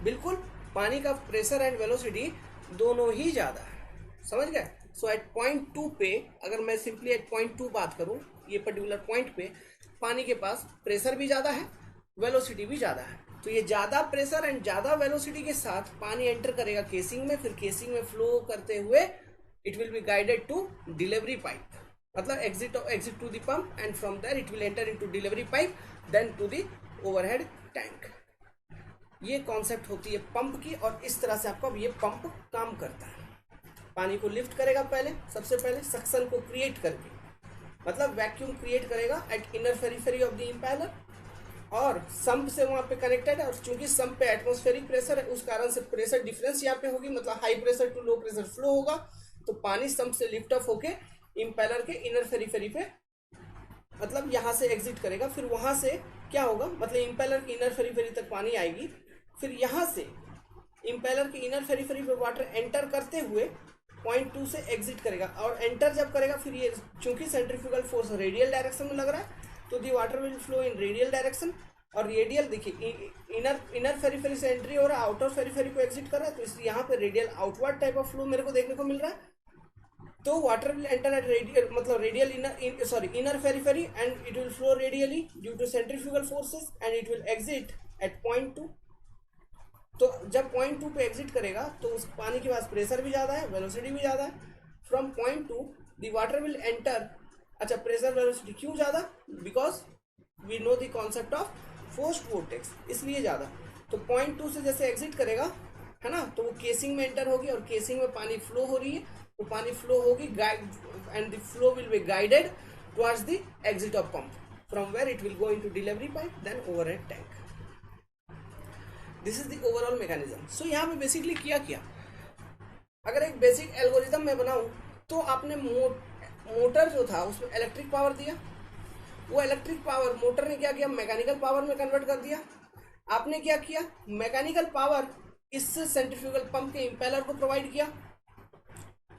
बिल्कुल, पानी का प्रेशर एंड वेलोसिटी दोनों ही ज्यादा है। समझ गए? सो एट पॉइंट 2 पे, अगर मैं सिंपली एट पॉइंट 2 बात करूं, ये पर्टिकुलर पॉइंट पे पानी के पास प्रेशर भी ज्यादा है, वेलोसिटी भी ज्यादा है। तो ये ज्यादा प्रेशर एंड ज्यादा वेलोसिटी के साथ पानी एंटर करेगा केसिंग में, फिर केसिंग में फ्लो करते हुए it will be guided to delivery pipe, मतलब exit to the pump and from there it will enter into delivery pipe, then to the overhead tank. ये कॉन्सेप्ट होती है पंप की, और इस तरह से आपका ये पंप काम करता है। पानी को लिफ्ट करेगा पहले, सबसे पहले सक्शन को क्रिएट करके, मतलब वैक्यूम क्रिएट करेगा at inner periphery of the impeller, और सम्प से वहाँ पे कनेक्टेड है, और चूंकि सम्प पे एटमॉस्फेरिक प्रेशर है उस कारण से प्रेशर डिफरेंस यहाँ पे होगी, मतलब high pressure to low pressure flow होगा, तो पानी सम्प से लिफ्ट ऑफ होके इम्पेलर के इनर पेरिफेरी पे मतलब यहाँ से एग्जिट करेगा। फिर वहाँ से क्या होगा, मतलब इम्पेलर की इनर पेरिफेरी तक पानी आएगी, फिर यहाँ से इम्पेलर की इनर पेरिफेरी पे वाटर एंटर करते हुए पॉइंट 2 से एग्जिट करेगा, और एंटर जब करेगा फिर ये चूंकि सेंट्रीफ्यूगल फोर्स रेडियल डायरेक्शन में लग रहा है तो the water will flow in radial direction, और रेडियल देखिए इनर पेरिफेरी से एंट्री हो रहा है, आउटर पेरिफेरी को एग्जिट कर रहा है, तो इसलिए यहाँ पे radial outward type of flow मेरे को देखने को मिल रहा है। तो water will enter at radial मतलब radial inner periphery and it will flow radially due to centrifugal forces and it will exit at point 2। तो जब पॉइंट 2 पे एग्जिट करेगा तो उस पानी के पास प्रेशर भी ज़्यादा है, वेलोसिटी भी ज़्यादा है। From point 2 the water will enter, अच्छा प्रेशर वेलोसिटी क्यों ज़्यादा, because we know the concept of forced vortex, इसलिए ज़्यादा। तो पॉइंट 2 से जैसे एग्जिट करेगा है ना, तो वो केसिंग में एंटर होगी, और केसिंग में पानी फ्लो हो रही है, तो पानी फ्लो होगी and the flow will be guided towards the exit of pump, from where it will go into delivery pipe then overhead tank. This is the overall mechanism. So यहाँ पे बेसिकली क्या, अगर एक बेसिक एल्गोरिथम मैं बनाऊं तो आपने motor जो था उसमें इलेक्ट्रिक पावर दिया, वो इलेक्ट्रिक पावर मोटर ने क्या किया, मैकेनिकल पावर में कन्वर्ट कर दिया। आपने क्या किया, मैकेनिकल पावर इस सेंट्रीफ्यूगल पंप के इम्पेलर को प्रोवाइड किया,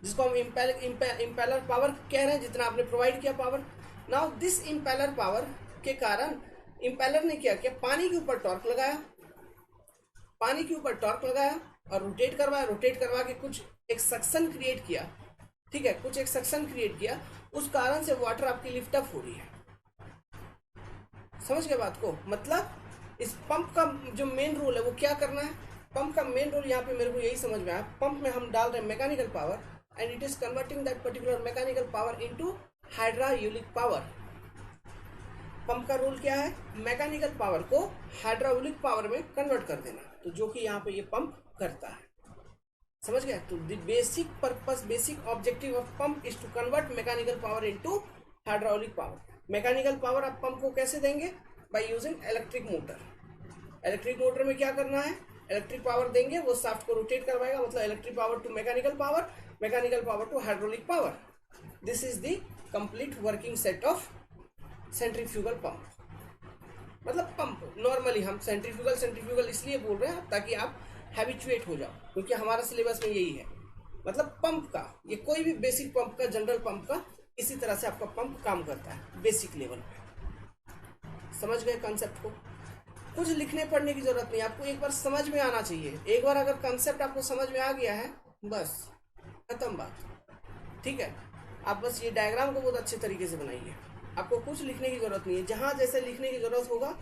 जिसको हम इम्पेलर पावर कह रहे हैं, जितना आपने प्रोवाइड किया power. Now this impeller power के कारण इम्पेलर ने क्या किया, पानी के ऊपर टॉर्क लगाया, पानी के ऊपर टॉर्क लगाया और रोटेट करवाया, रोटेट करवा के कुछ एक सक्शन क्रिएट किया, ठीक है, कुछ एक सक्शन क्रिएट किया, उस कारण से वाटर आपकी लिफ्ट अप हो रही है। समझ गए बात को, मतलब इस पंप का जो मेन रोल है वो क्या करना है, पंप का मेन रोल यहाँ पे मेरे को यही समझ में आया, पंप में हम डाल रहे हैं mechanical power and it is converting that particular mechanical power into hydraulic power. Pump का रोल क्या है, मैकेनिकल पावर को हाइड्रोलिक पावर में कन्वर्ट कर देना, तो जो कि यहाँ पे ये पंप करता है। समझ गए, तो the basic purpose, basic objective of pump is to convert mechanical power into hydraulic power. Mechanical power आप पंप को कैसे देंगे, by using electric motor. Electric motor में क्या करना है, इलेक्ट्रिक पावर देंगे, वो शाफ्ट को रोटेट करवाएगा, मतलब electric power to mechanical power, mechanical power to hydraulic power. This is the complete working set of centrifugal pump. मतलब पंप नॉर्मली हम सेंट्रीफ्यूगल इसलिए बोल रहे हैं ताकि आप हैबिचुएट हो जाओ, क्योंकि हमारा सिलेबस में यही है। मतलब पंप का, ये कोई भी बेसिक पंप का, जनरल पंप का, इसी तरह से आपका पंप काम करता है बेसिक लेवल पे। समझ गए कॉन्सेप्ट को, कुछ लिखने पढ़ने की जरूरत नहीं, आपको एक बार समझ में आना चाहिए। एक बार अगर कॉन्सेप्ट आपको समझ में आ गया है बस खत्म बात, ठीक है। आप बस ये डायग्राम को बहुत अच्छे तरीके से बनाइए, आपको कुछ लिखने की जरूरत नहीं है, जहां जैसे लिखने की जरूरत होगा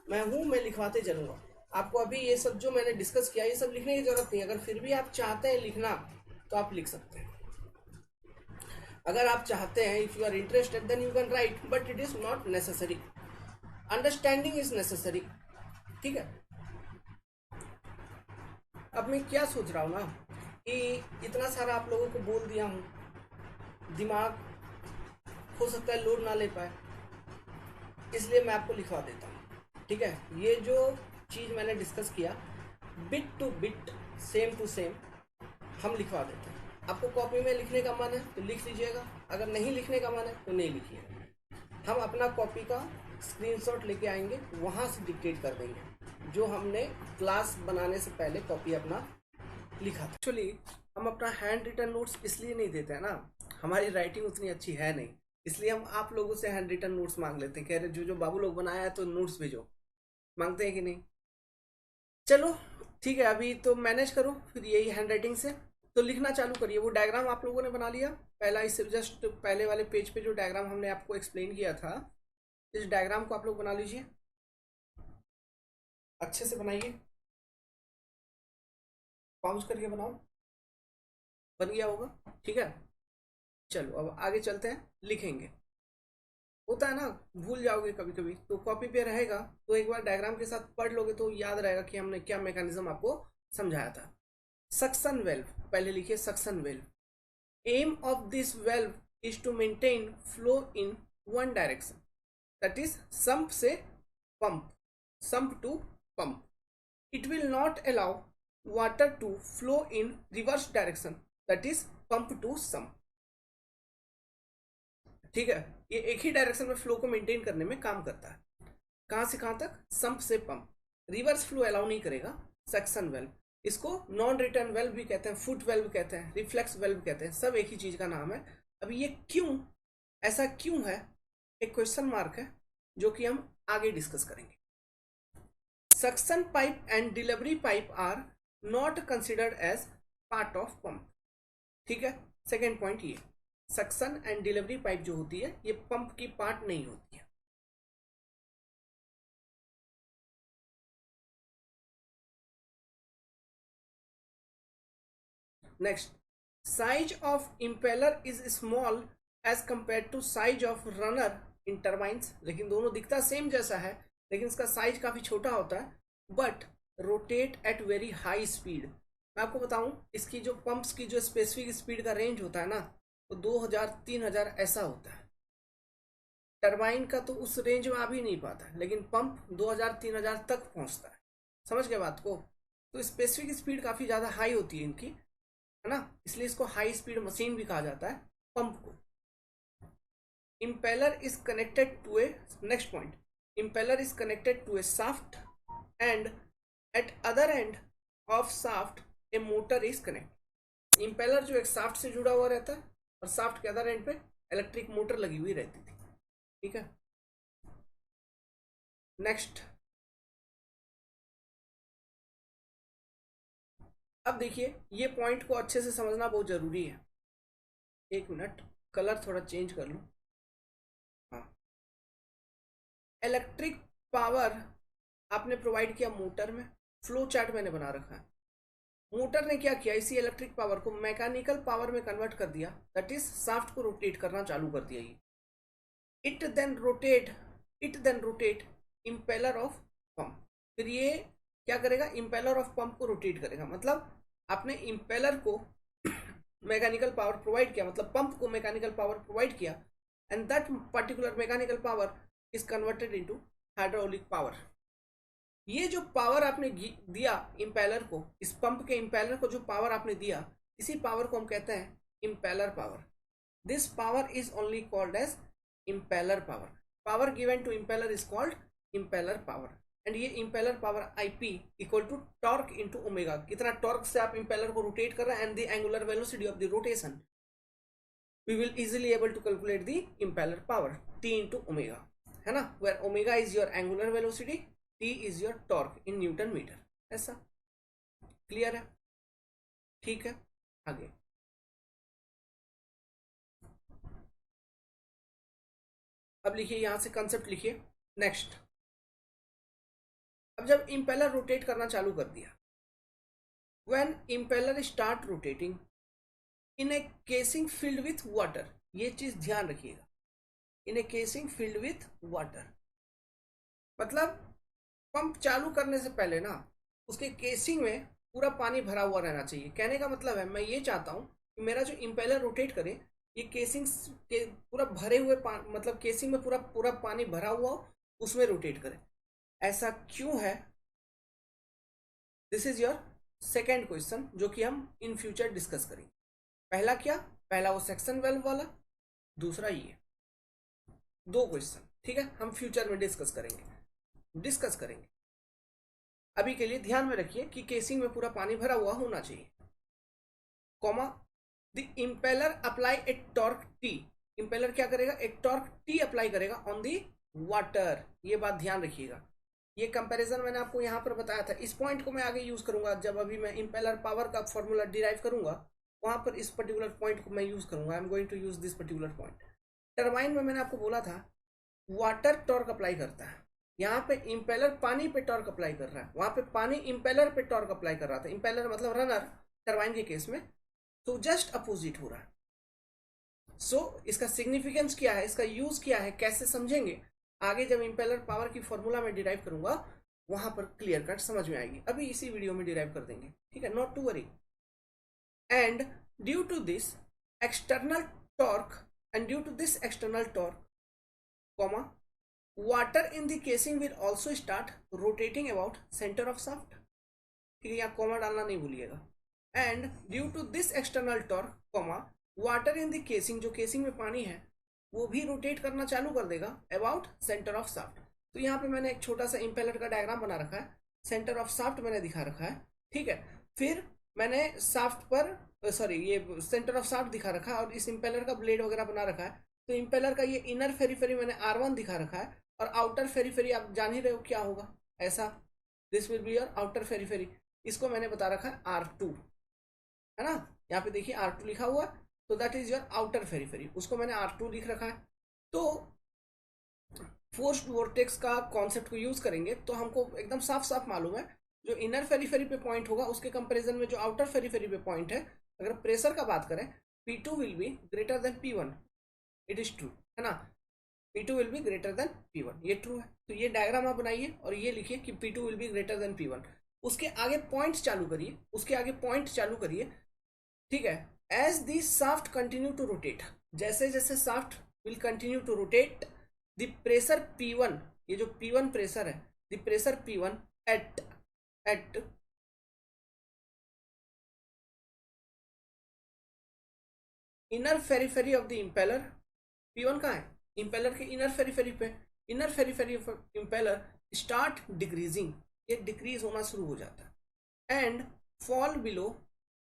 मैं लिखवाते चलूंगा। आपको अभी ये सब जो मैंने डिस्कस किया ये सब लिखने की जरूरत नहीं है, अगर फिर भी आप चाहते हैं लिखना तो आप लिख सकते हैं। अगर आप चाहते हैं, if you are interested then you can write, but it is not necessary, understanding is necessary, ठीक है। अब मैं क्या सोच रहा हूँ ना कि इतना सारा आप लोगों को बोल दिया हूँ, दिमाग हो सकता है लोड ना ले पाए, इसलिए मैं आपको लिखवा देता हूँ, ठीक है। ये जो चीज़ मैंने डिस्कस किया bit to bit, same to same हम लिखवा देते हैं। आपको कॉपी में लिखने का मन है तो लिख लीजिएगा, अगर नहीं लिखने का मन है तो नहीं लिखिएगा। हम अपना कॉपी का स्क्रीनशॉट लेके आएंगे, वहाँ से डिक्टेट कर देंगे जो हमने क्लास बनाने से पहले कॉपी अपना लिखा था। एक्चुअली हम अपना हैंड रिटन नोट्स इसलिए नहीं देते हैं ना, हमारी राइटिंग उतनी अच्छी है नहीं, इसलिए हम आप लोगों से हैंड रिटन नोट्स मांग लेते हैं, कह रहे जो जो बाबू लोग बनाया है तो नोट्स भेजो, मांगते हैं कि नहीं। चलो ठीक है, अभी तो मैनेज करो फिर यही हैंड राइटिंग से, तो लिखना चालू करिए। वो डायग्राम आप लोगों ने बना लिया पहला, इससे जस्ट पहले वाले पेज पे जो डायग्राम हमने आपको एक्सप्लेन किया था, इस डायग्राम को आप लोग बना लीजिए, अच्छे से बनाइए, पाउज करके बनाओ, बन गया होगा, ठीक है। चलो अब आगे चलते हैं, लिखेंगे। होता है ना, भूल जाओगे कभी कभी, तो कॉपी पे रहेगा तो एक बार डायग्राम के साथ पढ़ लोगे तो याद रहेगा कि हमने क्या मैकेनिज्म आपको समझाया था। सक्शन वेल्व, पहले लिखिए suction valve. Aim of this valve is to maintain flow in one direction, that is sump से pump, sump to pump. It will not allow water to flow in reverse direction, that is pump to sump. ठीक है, ये एक ही direction में flow को maintain करने में काम करता है। कहां से कहां तक? संप से पंप। रिवर्स फ्लो अलाउ नहीं करेगा सक्शन वेल्व। इसको नॉन रिटर्न वेल्व भी कहते हैं, फुट वेल्व कहते हैं, रिफ्लेक्स वेल्व कहते हैं, सब एक ही चीज का नाम है। अभी ये क्यों, ऐसा क्यों है, एक क्वेश्चन मार्क है जो कि हम आगे डिस्कस करेंगे। Suction pipe and delivery pipe are not considered as part of pump. ठीक है, सेकेंड पॉइंट ये, सक्शन एंड डिलीवरी पाइप जो होती है ये पंप की पार्ट नहीं होती है। Next, size of impeller is small as compare to size of runner in turbines. लेकिन दोनों दिखता सेम जैसा है, लेकिन इसका साइज काफी छोटा होता है, but rotate at very high speed. मैं आपको बताऊं, इसकी जो पंप्स की जो स्पेसिफिक स्पीड का रेंज होता है ना, वो 2000-3000 ऐसा होता है। टरबाइन का तो उस रेंज में आ भी नहीं पाता है, लेकिन पंप 2000-3000 तक पहुंचता है। समझ गए बात को? तो स्पेसिफिक स्पीड काफी ज्यादा हाई होती है इनकी, है ना, इसलिए इसको हाई स्पीड मशीन भी कहा जाता है पंप को। Impeller is connected to a, next point, impeller is connected to a shaft and at other end of shaft a motor is connect. Impeller जो एक शाफ्ट से जुड़ा हुआ रहता है और शाफ्ट के अदर एंड पे इलेक्ट्रिक मोटर लगी हुई रहती थी। ठीक है, नेक्स्ट। अब देखिए, ये पॉइंट को अच्छे से समझना बहुत जरूरी है। एक मिनट, कलर थोड़ा चेंज कर लो। हाँ, इलेक्ट्रिक पावर आपने प्रोवाइड किया मोटर में, फ्लो चार्ट मैंने बना रखा है। मोटर ने क्या किया, इसी इलेक्ट्रिक पावर को मैकेनिकल पावर में कन्वर्ट कर दिया, दैट इज शाफ्ट को रोटेट करना चालू कर दिया ये। It then rotate, it then rotate impeller of pump. फिर ये क्या करेगा, इम्पेलर ऑफ पंप को रोटेट करेगा। मतलब आपने इम्पेलर को मैकेनिकल पावर प्रोवाइड किया, मतलब पंप को मैकेनिकल पावर प्रोवाइड किया, and that particular mechanical power is converted into hydraulic power. ये जो पावर आपने दिया इम्पेलर को, इस पंप के इम्पेलर को जो पावर आपने दिया, इसी पावर को हम कहते हैं impeller power. This power is only called as impeller power. Power given to impeller is called impeller power. And ये impeller power IP equal to torque into omega. कितना टॉर्क से आप इम्पेलर को रोटेट कर रहे हैं and the angular velocity of the rotation, we will easily able to calculate the impeller power T into omega, है ना, where omega is your angular velocity, T is your torque in newton metre. ऐसा clear है? ठीक है, आगे। अब लिखिए, यहां से कंसेप्ट लिखिए। नेक्स्ट, अब जब इम्पेलर रोटेट करना चालू कर दिया, when impeller start rotating in A casing filled with water, ये चीज ध्यान रखिएगा, इन ए केसिंग फिल्ड विथ वाटर, मतलब पंप चालू करने से पहले ना उसके केसिंग में पूरा पानी भरा हुआ रहना चाहिए। कहने का मतलब है, मैं ये चाहता हूं कि मेरा जो इम्पेलर रोटेट करे, ये केसिंग के पूरा भरे हुए मतलब केसिंग में पूरा पूरा पानी भरा हुआ हो, उसमें रोटेट करे। ऐसा क्यों है? This is your second question, जो कि हम इन फ्यूचर डिस्कस करेंगे। पहला क्या? पहला वो सेक्शन वेल्व वाला, दूसरा ये, दो क्वेश्चन। ठीक है, हम फ्यूचर में डिस्कस करेंगे। अभी के लिए ध्यान में रखिए कि केसिंग में पूरा पानी भरा हुआ होना चाहिए, comma, the impeller apply A torque T। Impeller क्या करेगा, एक टॉर्क T अप्लाई करेगा ऑन दी वाटर। ये बात ध्यान रखिएगा। ये कंपैरिजन मैंने आपको यहाँ पर बताया था। इस पॉइंट को मैं आगे यूज करूंगा, जब अभी मैं इम्पेलर पावर का फॉर्मूला डिराइव करूंगा, वहां पर इस पर्टिकुलर पॉइंट को मैं यूज करूंगा। I am going to use this particular point. Turbine में मैंने आपको बोला था वाटर टॉर्क अप्लाई करता है, यहाँ पे इम्पेलर पानी पे टॉर्क अप्लाई कर रहा है, वहां पे पानी इम्पेलर पे टॉर्क अप्लाई कर रहा था। इम्पेलर मतलब रनर, टरबाइन के केस में, तो जस्ट अपोजिट हो रहा है। इसका सिग्निफिकेंस क्या है, इसका यूज क्या है, कैसे समझेंगे आगे जब इंपेलर पावर की फॉर्मूला में डिराइव करूंगा वहां पर क्लियर कट समझ में आएगी। अभी इसी वीडियो में डिराइव कर देंगे, ठीक है, not to worry. And due to this external torque and due to this external torque comma water in the casing will also start rotating about centre of shaft, ठीक है, यहाँ कॉमा डालना नहीं भूलिएगा। And due to this external torque comma water in the casing, जो casing में पानी है वो भी रोटेट करना चालू कर देगा अबाउट सेंटर ऑफ शाफ्ट। तो यहाँ पे मैंने एक छोटा सा इंपेलर का डायग्राम बना रखा है, सेंटर ऑफ शाफ्ट मैंने दिखा रखा है, ठीक है। फिर मैंने शाफ्ट पर सॉरी ये सेंटर ऑफ शाफ्ट दिखा रखा है और इस इंपेलर का ब्लेड वगैरह बना रखा है। तो इंपेलर का ये इनर फेरीफेरी मैंने R1 दिखा रखा है और आउटर फेरीफेरी आप जान ही रहे हो क्या होगा, ऐसा this will be your outer periphery. इसको मैंने बता रखा है R2, है ना, यहाँ पे देखिए R2 लिखा हुआ, तो दैट इज योर आउटर फेरीफेरी, उसको मैंने R2 लिख रखा है। तो फोर्स्ड वोर्टेक्स का कॉन्सेप्ट को यूज करेंगे तो हमको एकदम साफ साफ मालूम है जो इनर फेरीफेरी पे पॉइंट होगा उसके कंपैरिजन में जो आउटर फेरीफेरी पे पॉइंट है, अगर प्रेशर का बात करें P2 will be greater than P1, it is true, है ना, P2 will be greater than P1, ये ट्रू है। तो ये डायग्राम आप बनाइए और ये लिखिए कि P2 will be greater than P1, उसके आगे पॉइंट चालू करिए, उसके आगे पॉइंट चालू करिए, ठीक है। As the shaft continue to rotate, जैसे जैसे shaft will continue to rotate the pressure P1, ये जो P1 प्रेशर है, the pressure P1 at inner periphery of the impeller, P1 कहाँ है, इंपेलर के इनर फेरीफेरी पे, inner periphery of impeller start decreasing, ये डिक्रीज होना शुरू हो जाता है and fall below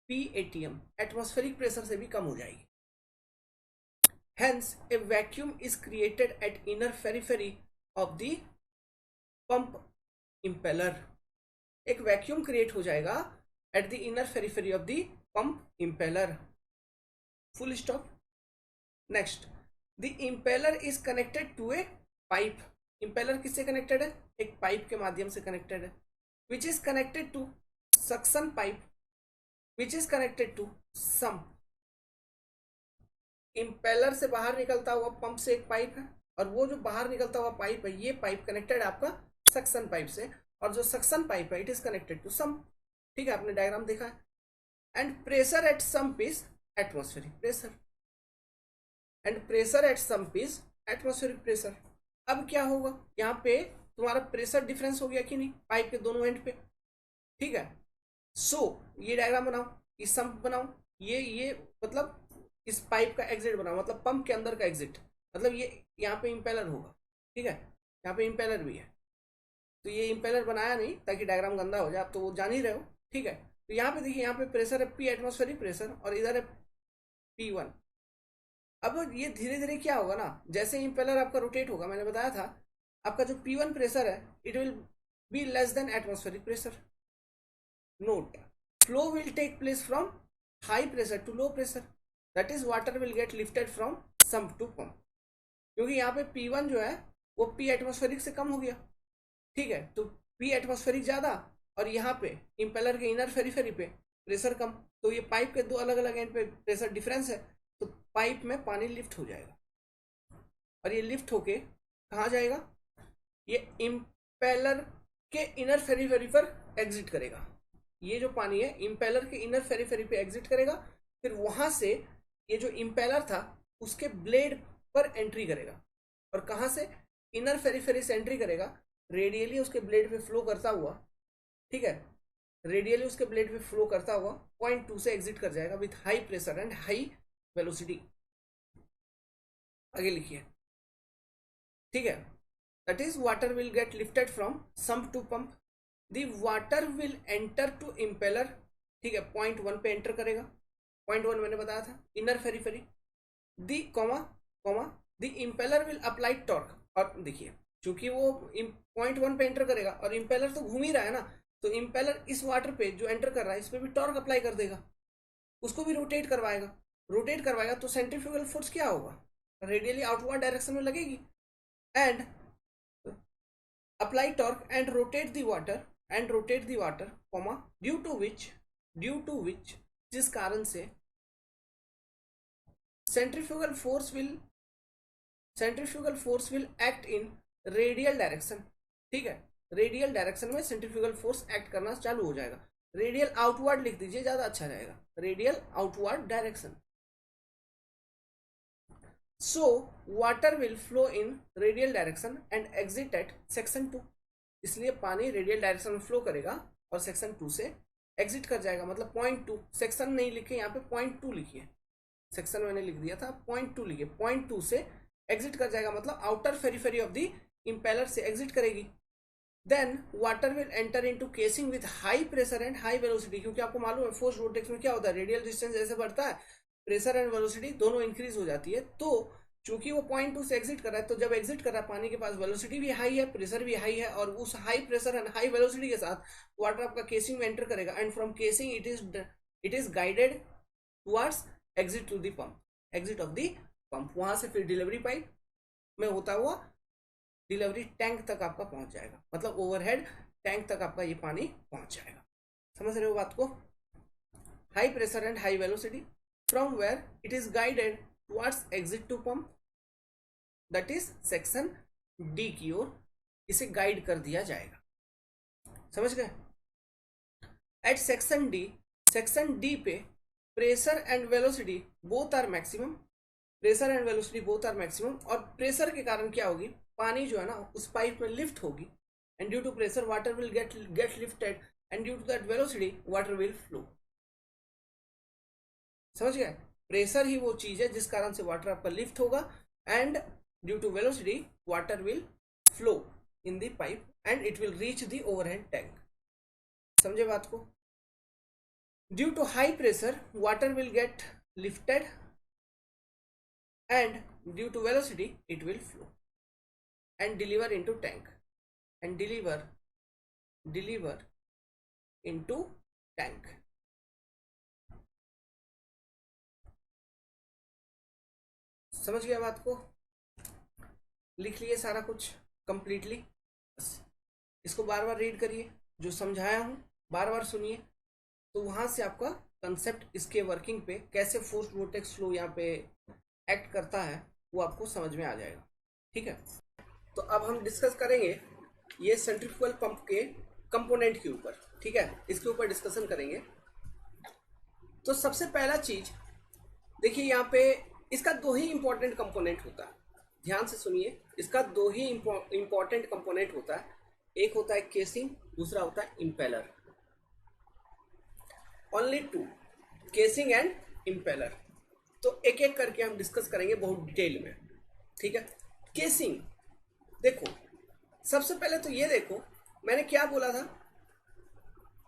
P80m, atmospheric pressure से भी कम हो जाएगी। Hence, a vacuum is created at inner periphery of the pump impeller. एक वैक्यूम क्रिएट हो जाएगा at the inner periphery of the pump impeller. Full stop. Next, the impeller is connected to a pipe. Impeller किससे connected है, एक pipe के माध्यम से connected है, which is connected to suction pipe, which is connected to sump. Impeller से बाहर निकलता हुआ पंप से एक पाइप है और वो जो बाहर निकलता हुआ पाइप है, ये पाइप कनेक्टेड है आपका सक्शन पाइप से, और जो सक्शन पाइप है it is connected to sump, ठीक है, आपने डायग्राम देखा है। And pressure at sump is atmospheric pressure, and pressure at sump is atmospheric pressure. अब क्या होगा, यहाँ पे तुम्हारा प्रेशर डिफरेंस हो गया कि नहीं पाइप के दोनों एंड पे, ठीक है। ये डायग्राम बनाओ, ये सम्प बनाओ, ये मतलब इस पाइप का एग्जिट बनाओ, मतलब पंप के अंदर का एग्जिट, मतलब ये यहाँ पे इंपेलर होगा, ठीक है, यहाँ पे इंपेलर भी है। तो ये इंपेलर बनाया नहीं ताकि डायग्राम गंदा हो जाए, आप तो वो जान ही रहे हो, ठीक है। तो यहाँ पे देखिए, यहाँ पे प्रेशर है P एटमॉस्फेरिक प्रेशर और इधर है P1। अब ये धीरे धीरे क्या होगा ना, जैसे इंपेलर आपका रोटेट होगा, मैंने बताया था आपका जो P1 प्रेशर है it will be less than atmospheric pressure. Note, flow will take place from high pressure to low pressure, that is water will get lifted from sump to pump, क्योंकि यहाँ पे P1 जो है वो P atmospheric से कम हो गया, ठीक है। तो P एटमॉस्फेरिक ज्यादा और यहाँ पे इंपेलर के इनर फेरीफेरी पे प्रेशर कम, तो ये पाइप के दो अलग अलग एंड पे प्रेशर डिफरेंस है, तो पाइप में पानी लिफ्ट हो जाएगा और ये लिफ्ट होके कहाँ जाएगा, ये इंपेलर के इनर फेरीफेरी पर एग्जिट करेगा। ये जो पानी है इंपेलर के इनर फेरीफेरी पे एग्जिट करेगा, फिर वहां से ये जो इंपेलर था उसके ब्लेड पर एंट्री करेगा, और कहां से, इनर फेरीफेरी से एंट्री करेगा, रेडियली उसके ब्लेड पे फ्लो करता हुआ, ठीक है, रेडियली उसके ब्लेड पे फ्लो करता हुआ पॉइंट 2 से एग्जिट कर जाएगा with high pressure and high velocity. आगे लिखिए, ठीक है, that is water will get lifted from sump to pump, the water will enter to impeller, ठीक है, पॉइंट 1 पे एंटर करेगा, पॉइंट 1 मैंने बताया था inner periphery, the comma the impeller will apply torque, और देखिए चूंकि वो पॉइंट 1 पे एंटर करेगा और इंपेलर तो घूम ही रहा है ना, तो इंपेलर इस वाटर पे जो एंटर कर रहा है इस पे भी टॉर्क अप्लाई कर देगा, उसको भी रोटेट करवाएगा तो सेंट्रीफ्यूगल फोर्स क्या होगा, रेडियली आउटवर्ड डायरेक्शन में लगेगी, and apply torque and rotate the water comma due to which जिस कारण से centrifugal force will act in radial direction. ठीक है, रेडियल डायरेक्शन में सेंट्रीफ्यूगल फोर्स एक्ट करना चालू हो जाएगा। रेडियल आउटवर्ड लिख दीजिए, ज्यादा अच्छा रहेगा, radial outward direction. So water will flow in radial direction and exit at section 2। इसलिए पानी रेडियल डायरेक्शन में फ्लो करेगा और सेक्शन 2 से एग्जिट कर जाएगा। मतलब पॉइंट 2, सेक्शन नहीं लिखे यहाँ पे, पॉइंट 2 लिखिए। सेक्शन मैंने लिख दिया था, पॉइंट 2 लिखिए। पॉइंट 2 से एग्जिट कर जाएगा, मतलब outer periphery of the impeller से एग्जिट करेगी। Then water will enter into casing with high pressure and high velocity. क्योंकि आपको मालूम है फोर्स वोर्टेक्स में क्या होता है, रेडियल डिस्टेंस जैसे बढ़ता है प्रेशर एंड वेलोसिटी दोनों इंक्रीज हो जाती है। तो चूंकि वो पॉइंट 2 से एग्जिट कर रहा है, तो जब एग्जिट कर रहा है पानी के पास वेलोसिटी भी हाई है, प्रेशर भी हाई है, और उस high pressure and high velocity के साथ वाटर आपका केसिंग में एंटर करेगा and from casing it is guided towards exit to the pump, exit of the pump. वहां से फिर डिलीवरी पाइप में होता हुआ डिलीवरी टैंक तक आपका पहुंच जाएगा, मतलब ओवरहेड टैंक तक आपका ये पानी पहुंच जाएगा। समझ रहे हो बात को? High pressure and high velocity from where it is guided towards exit to pump, that is section D की ओर इसे गाइड कर दिया जाएगा। समझ गए? एट सेक्शन डी पे pressure and velocity both are maximum, pressure and velocity both are maximum. और प्रेशर के कारण क्या होगी, पानी जो है ना उस पाइप में लिफ्ट होगी and due to pressure water will get lifted and due to that velocity water will flow. समझ गए? प्रेशर ही वो चीज है जिस कारण से वाटर आपका लिफ्ट होगा and due to velocity water will flow in the pipe and it will reach the overhead tank. समझे बात को? Due to high pressure water will get lifted and due to velocity it will flow and deliver into tank and deliver into tank। समझ गया बात को? लिख लिए सारा कुछ कंप्लीटली? बस इसको बार बार रीड करिए, जो समझाया हूं बार बार सुनिए, तो वहां से आपका कंसेप्ट इसके वर्किंग पे कैसे फोर्स वोर्टेक्स फ्लो यहाँ पे एक्ट करता है वो आपको समझ में आ जाएगा। ठीक है, तो अब हम डिस्कस करेंगे ये सेंट्रीफ्यूगल पंप के कंपोनेंट के ऊपर। ठीक है, इसके ऊपर डिस्कशन करेंगे। तो सबसे पहला चीज देखिए, यहाँ पे इसका दो ही इंपॉर्टेंट कंपोनेंट होता है, ध्यान से सुनिए। इसका दो ही इंपॉर्टेंट कंपोनेंट होता है, एक होता है केसिंग, दूसरा होता है impeller. Only two, casing and impeller. तो एक एक करके हम डिस्कस करेंगे बहुत डिटेल में। ठीक है, केसिंग देखो, सबसे पहले तो ये देखो मैंने क्या बोला था,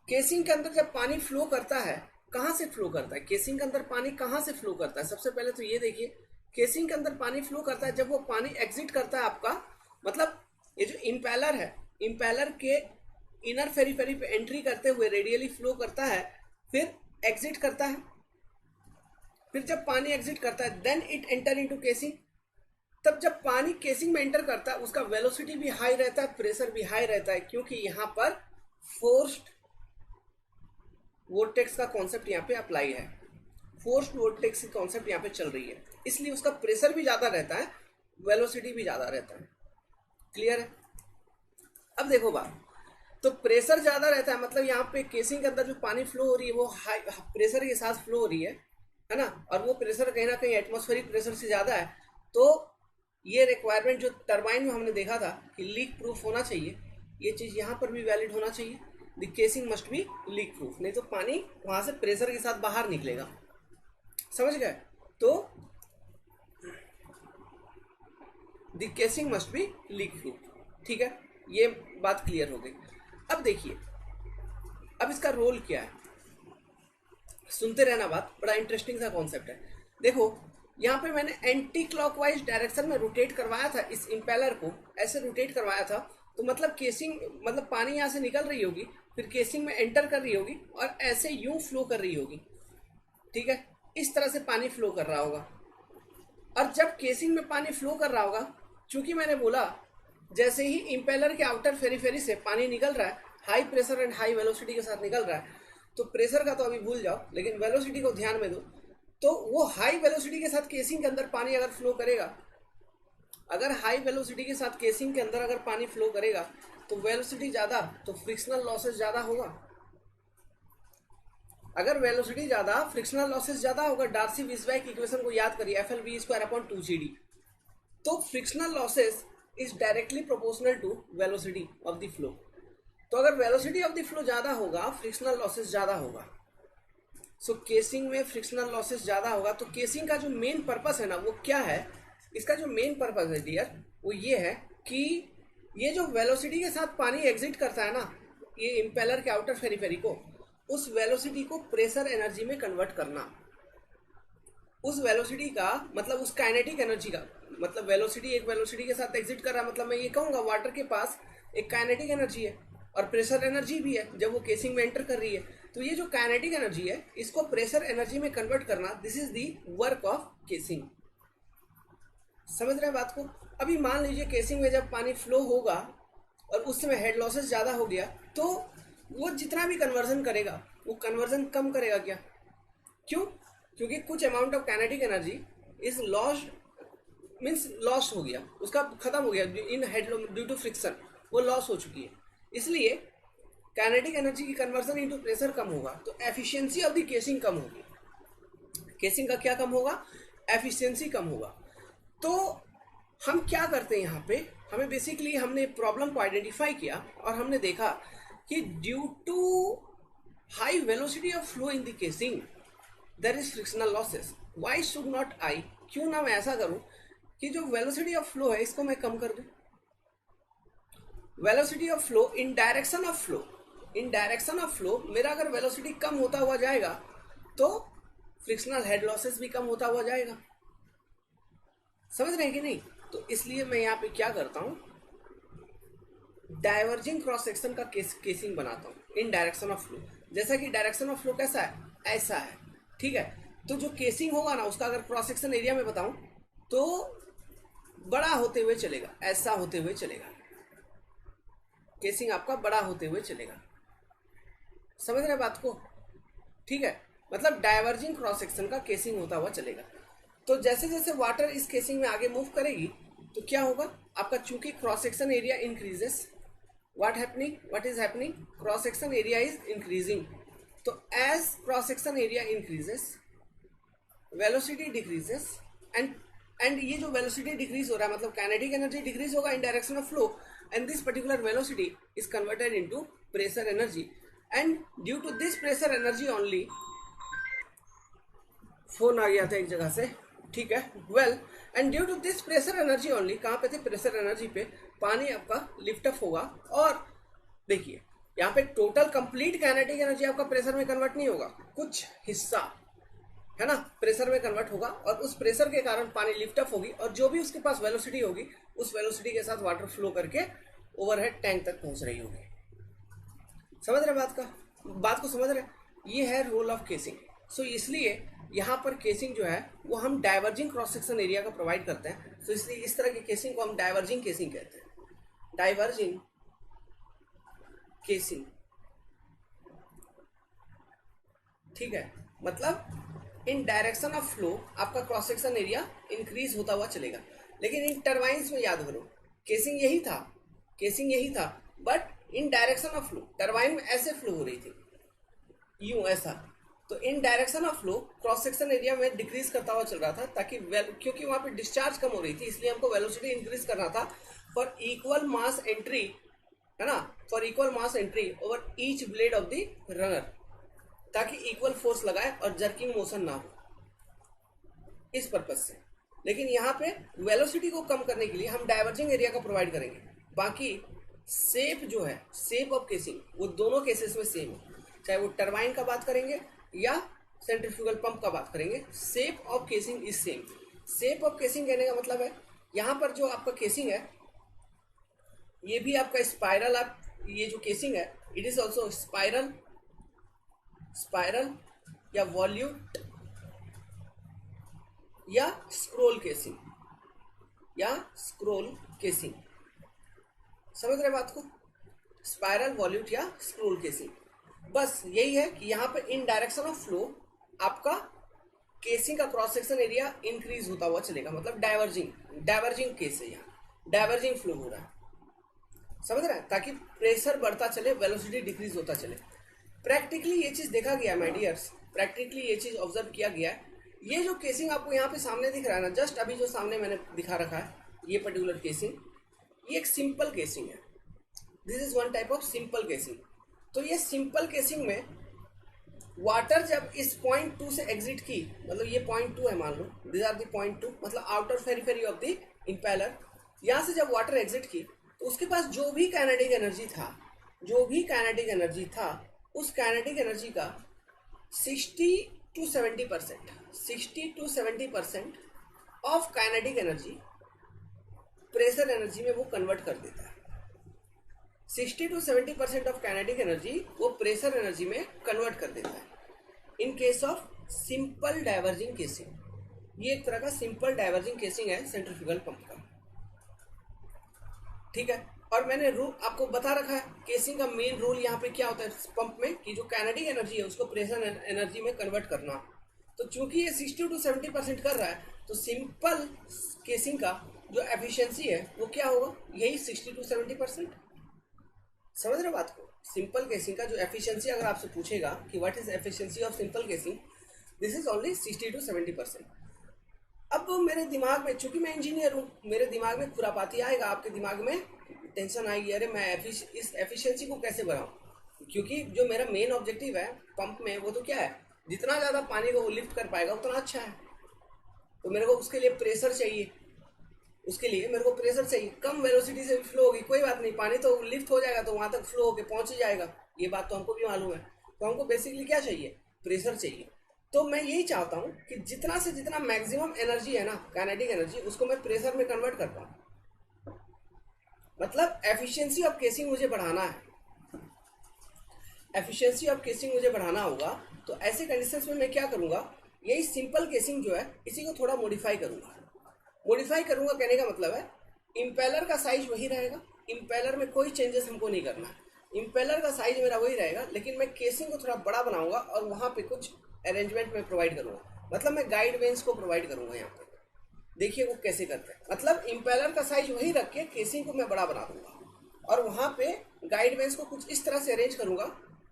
केसिंग के अंदर जब पानी फ्लो करता है, कहां से फ्लो करता है, केसिंग के अंदर पानी कहां से फ्लो करता है? सबसे पहले तो ये देखिए, केसिंग के अंदर पानी फ्लो करता है जब वो पानी एग्जिट करता है आपका, मतलब ये जो इम्पेलर है, इम्पेलर के इनर फेरीफेरी पे एंट्री करते हुए रेडियली फ्लो करता है, फिर एग्जिट करता है। फिर जब पानी एग्जिट करता है then it enter into casing. तब जब पानी केसिंग में एंटर करता है उसका वेलोसिटी भी हाई रहता है, प्रेशर भी हाई रहता है, क्योंकि यहां पर फोर्स्ड वोर्टेक्स का कॉन्सेप्ट यहाँ पे अप्लाई है, फोर्स्ड वोर्टेक्स की कॉन्सेप्ट यहाँ पे चल रही है, इसलिए उसका प्रेशर भी ज्यादा रहता है, वेलोसिटी भी ज्यादा रहता है। क्लियर है? अब देखो बात, तो प्रेशर ज्यादा रहता है, मतलब यहाँ पे केसिंग के अंदर जो पानी फ्लो हो रही है वो हाई प्रेशर के साथ फ्लो हो रही है ना, और वो प्रेशर कहीं ना कहीं एटमॉस्फेरिक प्रेशर से ज्यादा है। तो ये रिक्वायरमेंट जो टरबाइन में हमने देखा था कि लीक प्रूफ होना चाहिए, ये चीज यहाँ पर भी वैलिड होना चाहिए। The casing must be leak proof, नहीं तो पानी वहां से प्रेशर के साथ बाहर निकलेगा। समझ गए? तो the casing must be leak proof. ठीक है, ये बात क्लियर हो गई। अब देखिए, अब इसका रोल क्या है, सुनते रहना बात, बड़ा इंटरेस्टिंग सा कॉन्सेप्ट है। देखो यहाँ पे मैंने एंटी क्लॉकवाइज डायरेक्शन में रोटेट करवाया था, इस इम्पेलर को ऐसे रोटेट करवाया था, तो मतलब केसिंग, मतलब पानी यहाँ से निकल रही होगी, फिर केसिंग में एंटर कर रही होगी और ऐसे यूं फ्लो कर रही होगी। ठीक है, इस तरह से पानी फ्लो कर रहा होगा। और जब केसिंग में पानी फ्लो कर रहा होगा, चूंकि मैंने बोला जैसे ही इम्पेलर के आउटर फेरीफेरी से पानी निकल रहा है, high pressure and high velocity के साथ निकल रहा है, तो प्रेशर का तो अभी भूल जाओ, लेकिन वेलोसिटी को ध्यान में दो। तो वो हाई वेलोसिटी के साथ केसिंग के अंदर पानी अगर फ्लो करेगा, अगर हाई वेलोसिटी के साथ केसिंग के अंदर अगर पानी फ्लो करेगा तो वेलोसिटी ज्यादा तो फ्रिक्शनल लॉसेस ज्यादा होगा। अगर वेलोसिटी ज्यादा फ्रिक्शनल लॉसेस ज्यादा होगा, डार्सी-वीसबाक इक्वेशन को याद करिए, FL_V²/2CD। तो frictional losses is directly proportional to velocity of the flow. तो अगर वेलोसिटी ऑफ द फ्लो ज्यादा होगा, फ्रिक्शनल लॉसेस ज्यादा होगा। सो केसिंग में फ्रिक्शनल लॉसेस ज्यादा होगा। तो केसिंग का जो मेन पर्पस है ना, वो क्या है, इसका जो मेन पर्पस है डियर, वो ये है कि ये जो वेलोसिटी के साथ पानी एग्जिट करता है ना, ये इम्पेलर के आउटर फेरीफेरी को, उस वेलोसिटी को प्रेशर एनर्जी में कन्वर्ट करना। उस वेलोसिटी का मतलब उस काइनेटिक एनर्जी का मतलब, वेलोसिटी एक वेलोसिटी के साथ एग्जिट कर रहा है, मतलब मैं ये कहूंगा वाटर के पास एक काइनेटिक एनर्जी है और प्रेशर एनर्जी भी है जब वो केसिंग में एंटर कर रही है। तो ये जो काइनेटिक एनर्जी है, इसको प्रेशर एनर्जी में कन्वर्ट करना, this is the work of casing. समझ रहे हैं बात को? अभी मान लीजिए केसिंग में जब पानी फ्लो होगा और उस समय हेड लॉसेस ज्यादा हो गया, तो वो जितना भी कन्वर्जन करेगा वो कन्वर्जन कम करेगा क्या? क्यों? क्योंकि कुछ amount of kinetic energy is lost, means lost हो गया, उसका खत्म हो गया in head due to friction, वो लॉस हो चुकी है। इसलिए काइनेटिक एनर्जी की कन्वर्जन इनटू प्रेशर कम होगा, तो एफिशिएंसी ऑफ द केसिंग कम होगी। केसिंग का क्या कम होगा? एफिशिएंसी कम होगा। तो हम क्या करते हैं यहाँ पे, हमें बेसिकली हमने प्रॉब्लम को आइडेंटिफाई किया और हमने देखा कि due to high velocity of flow in the casing there is frictional losses. Why should not I, क्यों ना मैं ऐसा करूं कि जो वेलोसिटी ऑफ फ्लो है इसको मैं कम कर दूं। Velocity of flow in direction of flow, in direction of flow मेरा अगर वेलोसिटी कम होता हुआ जाएगा तो फ्रिक्शनल हेड लॉसेस भी कम होता हुआ जाएगा। समझ रहे हैं कि नहीं? तो इसलिए मैं यहाँ पे क्या करता हूँ, डाइवर्जिंग क्रॉस सेक्शन का केसिंग बनाता हूँ इन डायरेक्शन ऑफ फ्लो। जैसा कि डायरेक्शन ऑफ फ्लो कैसा है, ऐसा है, ठीक है। तो जो केसिंग होगा ना, उसका अगर क्रॉस सेक्शन एरिया में बताऊं तो बड़ा होते हुए चलेगा, ऐसा होते हुए चलेगा, केसिंग आपका बड़ा होते हुए चलेगा। समझ रहे बात को? ठीक है, मतलब डाइवर्जिंग क्रॉस सेक्शन का केसिंग होता हुआ चलेगा। तो जैसे जैसे वाटर इस केसिंग में आगे मूव करेगी तो क्या होगा आपका, चूंकि cross section area increases, what is happening, cross section area is increasing। तो as cross section area increases velocity decreases and ये जो velocity decrease हो रहा है मतलब kinetic energy decrease होगा in direction of flow, and this particular velocity is converted into pressure energy, and due to this pressure energy only, phone आ गया था एक जगह से, ठीक है, well, and due to this pressure energy only, कहाँ पे थे, प्रेशर एनर्जी पे पानी आपका लिफ्ट अप होगा। और देखिए यहाँ पे टोटल कंप्लीट काइनेटिक एनर्जी आपका प्रेशर में कन्वर्ट नहीं होगा, कुछ हिस्सा है ना प्रेशर में कन्वर्ट होगा, और उस प्रेशर के कारण पानी लिफ्ट अप होगी, और जो भी उसके पास वेलोसिटी होगी उस वेलोसिटी के साथ वाटर फ्लो करके ओवरहेड टैंक तक पहुंच रही होगी। समझ रहे बात को समझ रहे? ये है रोल ऑफ केसिंग। सो इसलिए यहाँ पर केसिंग जो है वो हम डाइवर्जिंग क्रॉस सेक्शन एरिया का प्रोवाइड करते हैं। तो इसलिए इस तरह की केसिंग को हम डाइवर्जिंग केसिंग कहते हैं। डाइवर्जिंग केसिंग, ठीक है, मतलब इन डायरेक्शन ऑफ फ्लो आपका क्रॉस सेक्शन एरिया इंक्रीज होता हुआ चलेगा। लेकिन इन टरबाइन्स में याद करो केसिंग यही था, but in direction of flow turbine में ऐसे फ्लो हो रही थी, यूं ऐसा। तो इन direction of flow cross section area में डिक्रीज करता हुआ चल रहा था, ताकि क्योंकि वहां पे डिस्चार्ज कम हो रही थी, इसलिए हमको वेलोसिटी इंक्रीज करना था फॉर इक्वल मास एंट्री, है ना, for equal mass entry over each blade of the runner, ताकि इक्वल फोर्स लगाए और जर्किंग मोशन ना हो, इस पर्पज से। लेकिन यहाँ पे वेलोसिटी को कम करने के लिए हम डाइवर्जिंग एरिया का प्रोवाइड करेंगे। बाकी शेप जो है, शेप ऑफ केसिंग, वो दोनों केसेस में सेम है, चाहे वो टरबाइन का बात करेंगे या सेंट्रीफ्यूगल पंप का बात करेंगे, shape of casing is same. Shape of casing कहने का मतलब है यहाँ पर जो आपका केसिंग है ये भी आपका स्पाइरल, आप ये जो केसिंग है इट इज ऑल्सो स्पाइरल या वॉल्यूट या स्क्रोल केसिंग, समझ रहे बात को? स्पाइरल, वॉल्यूट या स्क्रोल केसिंग। बस यही है कि यहाँ पे इन डायरेक्शन ऑफ फ्लो आपका केसिंग का क्रॉस सेक्शन एरिया इंक्रीज होता हुआ चलेगा, मतलब डाइवर्जिंग केस है, यहाँ डाइवर्जिंग फ्लो हो रहा है, समझ रहे हैं, ताकि प्रेशर बढ़ता चले, वेलोसिटी डिक्रीज होता चले। प्रैक्टिकली ये चीज देखा गया माय डियर्स, प्रैक्टिकली ये चीज ऑब्जर्व किया गया। ये जो केसिंग आपको यहाँ पे सामने दिख रहा है ना, जस्ट अभी जो सामने मैंने दिखा रखा है, ये पर्टिकुलर केसिंग, ये एक सिंपल केसिंग है। This is one type of simple casing. तो ये सिंपल केसिंग में वाटर जब इस पॉइंट 2 से एग्जिट की, मतलब ये पॉइंट 2 है मान लो, दिस आर द पॉइंट 2, मतलब outer periphery of the impeller, यहाँ से जब वाटर एग्जिट की तो उसके पास जो भी काइनेटिक एनर्जी था, उस काइनेटिक एनर्जी का 60 to 70% of kinetic energy pressure energy में वो कन्वर्ट कर देता है। 60 to 70% ऑफ काइनेटिक एनर्जी वो प्रेशर एनर्जी में कन्वर्ट कर देता है in case of simple diverging casing. ये एक तरह का सिंपल डाइवर्जिंग केसिंग है सेंट्रीफ्यूगल पंप का, ठीक है। और मैंने रूल आपको बता रखा है, केसिंग का मेन रोल यहाँ पे क्या होता है पंप में, कि जो काइनेटिक एनर्जी है उसको प्रेशर एनर्जी में कन्वर्ट करना। तो चूंकि ये 60 to 70% कर रहा है, तो सिंपल केसिंग का जो एफिशिएंसी है वो क्या होगा, यही 60 to 70%। समझ रहे बात को? सिंपल केसिंग का जो एफिशिएंसी अगर आपसे पूछेगा कि what is efficiency of simple casing, this is only 60 to 70%। अब मेरे दिमाग में, चूंकि मैं इंजीनियर हूँ, मेरे दिमाग में खुरापाती आएगा, आपके दिमाग में टेंशन आएगी, अरे मैं इस एफिशिएंसी को कैसे बढ़ाऊँ, क्योंकि जो मेरा मेन ऑब्जेक्टिव है पंप में वो तो क्या है, जितना ज़्यादा पानी को लिफ्ट कर पाएगा उतना अच्छा है। तो मेरे को उसके लिए प्रेशर चाहिए, कम वेलोसिटी से फ्लो होगी, कोई बात नहीं, पानी तो लिफ्ट हो जाएगा तो वहाँ तक फ्लो होकर पहुँच ही जाएगा, ये बात तो हमको भी मालूम है। तो हमको बेसिकली क्या चाहिए, प्रेशर चाहिए। तो मैं यही चाहता हूँ कि जितना से जितना मैक्सिमम एनर्जी है ना, काइनेटिक एनर्जी, उसको मैं प्रेशर में कन्वर्ट कर पाऊँ। मतलब एफिशिएंसी ऑफ केसिंग मुझे बढ़ाना है, एफिशिएंसी ऑफ केसिंग मुझे बढ़ाना होगा। तो ऐसे कंडीशंस में मैं क्या करूँगा, यही सिंपल केसिंग जो है इसी को थोड़ा मॉडिफाई करूँगा। कहने का मतलब है इम्पेलर का साइज वही रहेगा, इम्पेलर में कोई चेंजेस हमको नहीं करना है, इम्पेलर का साइज मेरा वही रहेगा, लेकिन मैं केसिंग को थोड़ा बड़ा बनाऊंगा और वहाँ पे कुछ अरेंजमेंट में प्रोवाइड करूँगा। मतलब मैं गाइड वेंस को प्रोवाइड करूँगा यहाँ पे, देखिए वो कैसे करते हैं। मतलब इम्पेलर का साइज वही रख के केसिंग को मैं बड़ा बना दूंगा और वहाँ पे गाइड वेंस को कुछ इस तरह से अरेंज करूँगा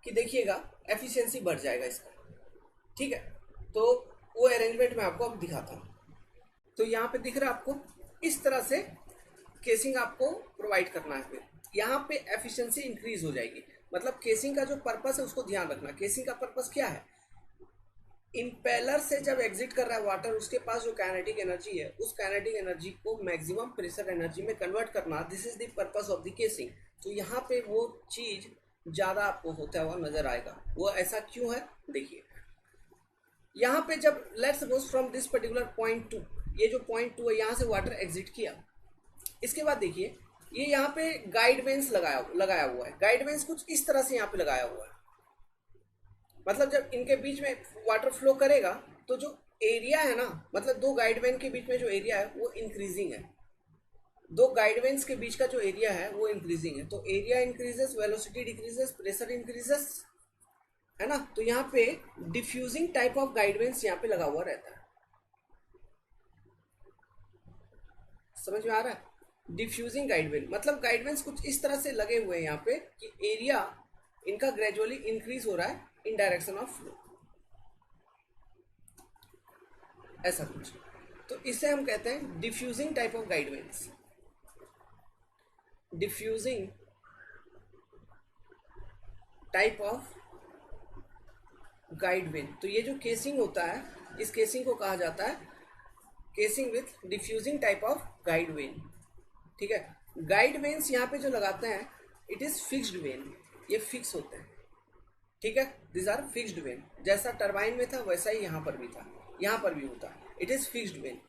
कि देखिएगा एफिशिएंसी बढ़ जाएगा इसका, ठीक है। तो वो अरेंजमेंट मैं आपको अब दिखाता हूँ। तो यहाँ पे दिख रहा है आपको, इस तरह से केसिंग आपको प्रोवाइड करना है। फिर यहाँ पे एफिशिएंसी इंक्रीज हो जाएगी। मतलब केसिंग का जो पर्पस है उसको ध्यान रखना। केसिंग का पर्पस क्या है, इम्पेलर से जब एग्जिट कर रहा है वाटर, उसके पास जो काइनेटिक एनर्जी है, उस काइनेटिक एनर्जी को मैक्सिमम प्रेशर एनर्जी में कन्वर्ट करना, this is the purpose of the casing. तो यहाँ पे वो चीज ज्यादा आपको होता हुआ नजर आएगा। वो ऐसा क्यों है, देखिए यहाँ पे जब let's suppose from this particular point 2, ये जो पॉइंट 2 है यहाँ से वाटर एग्जिट किया, इसके बाद देखिए ये यहाँ पे गाइड वेंस लगाया हुआ है। गाइड वेंस कुछ इस तरह से यहाँ पे लगाया हुआ है। मतलब जब इनके बीच में वाटर फ्लो करेगा तो जो एरिया है ना, मतलब दो गाइड वेन के बीच में जो एरिया है वो इंक्रीजिंग है, दो गाइड वेंस के बीच का जो एरिया है वो इंक्रीजिंग है। तो area increases, velocity decreases, pressure increases, है ना। तो यहाँ पे diffusing type of guide vanes यहाँ पे लगा हुआ रहता है। समझ में आ रहा है? डिफ्यूजिंग गाइडवेन मतलब गाइडवेंस कुछ इस तरह से लगे हुए हैं यहाँ पे कि एरिया इनका ग्रेजुअली इंक्रीज हो रहा है इन डायरेक्शन ऑफ फ्लो, ऐसा कुछ। तो इसे हम कहते हैं diffusing type of guide vanes, diffusing type of guide vane. तो ये जो केसिंग होता है, इस केसिंग को कहा जाता है casing with diffusing type of guide vane, ठीक है। गाइड वेन्स यहाँ पे जो लगाते हैं इट इज फिक्स्ड वेन, ये फिक्स होते हैं, ठीक है। दिस आर फिक्स्ड वेन, जैसा टरबाइन में था वैसा ही यहाँ पर भी था, यहाँ पर भी होता है, it is fixed when.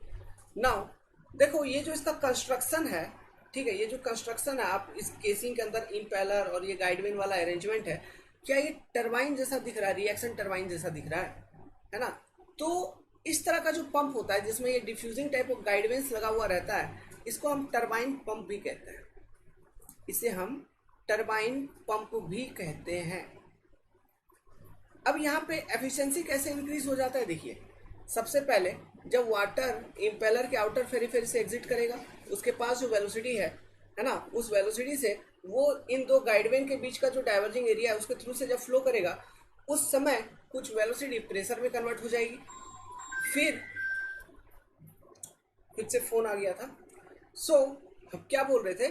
Now देखो ये जो इसका कंस्ट्रक्शन है, ठीक है, ये जो कंस्ट्रक्शन है, आप इस केसिंग के अंदर इम्पेलर और ये गाइड वेन वाला अरेंजमेंट है, क्या ये टरबाइन जैसा दिख रहा है, रिएक्शन टरबाइन जैसा दिख रहा है ना। तो इस तरह का जो पंप होता है जिसमें ये डिफ्यूजिंग टाइप ऑफ गाइडवेंस लगा हुआ रहता है, इसको हम टरबाइन पंप भी कहते हैं, इसे हम टरबाइन पंप भी कहते हैं। अब यहाँ पे एफिशिएंसी कैसे इंक्रीज हो जाता है, देखिए सबसे पहले जब वाटर इम्पेलर के आउटर फेरीफेरी से एग्जिट करेगा, उसके पास जो वेलोसिटी है ना, उस वेलोसिटी से वो इन दो गाइडवेन के बीच का जो डाइवर्जिंग एरिया है उसके थ्रू से जब फ्लो करेगा, उस समय कुछ वेलोसिटी प्रेशर में कन्वर्ट हो जाएगी। फिर से फोन आ गया था। हम क्या बोल रहे थे,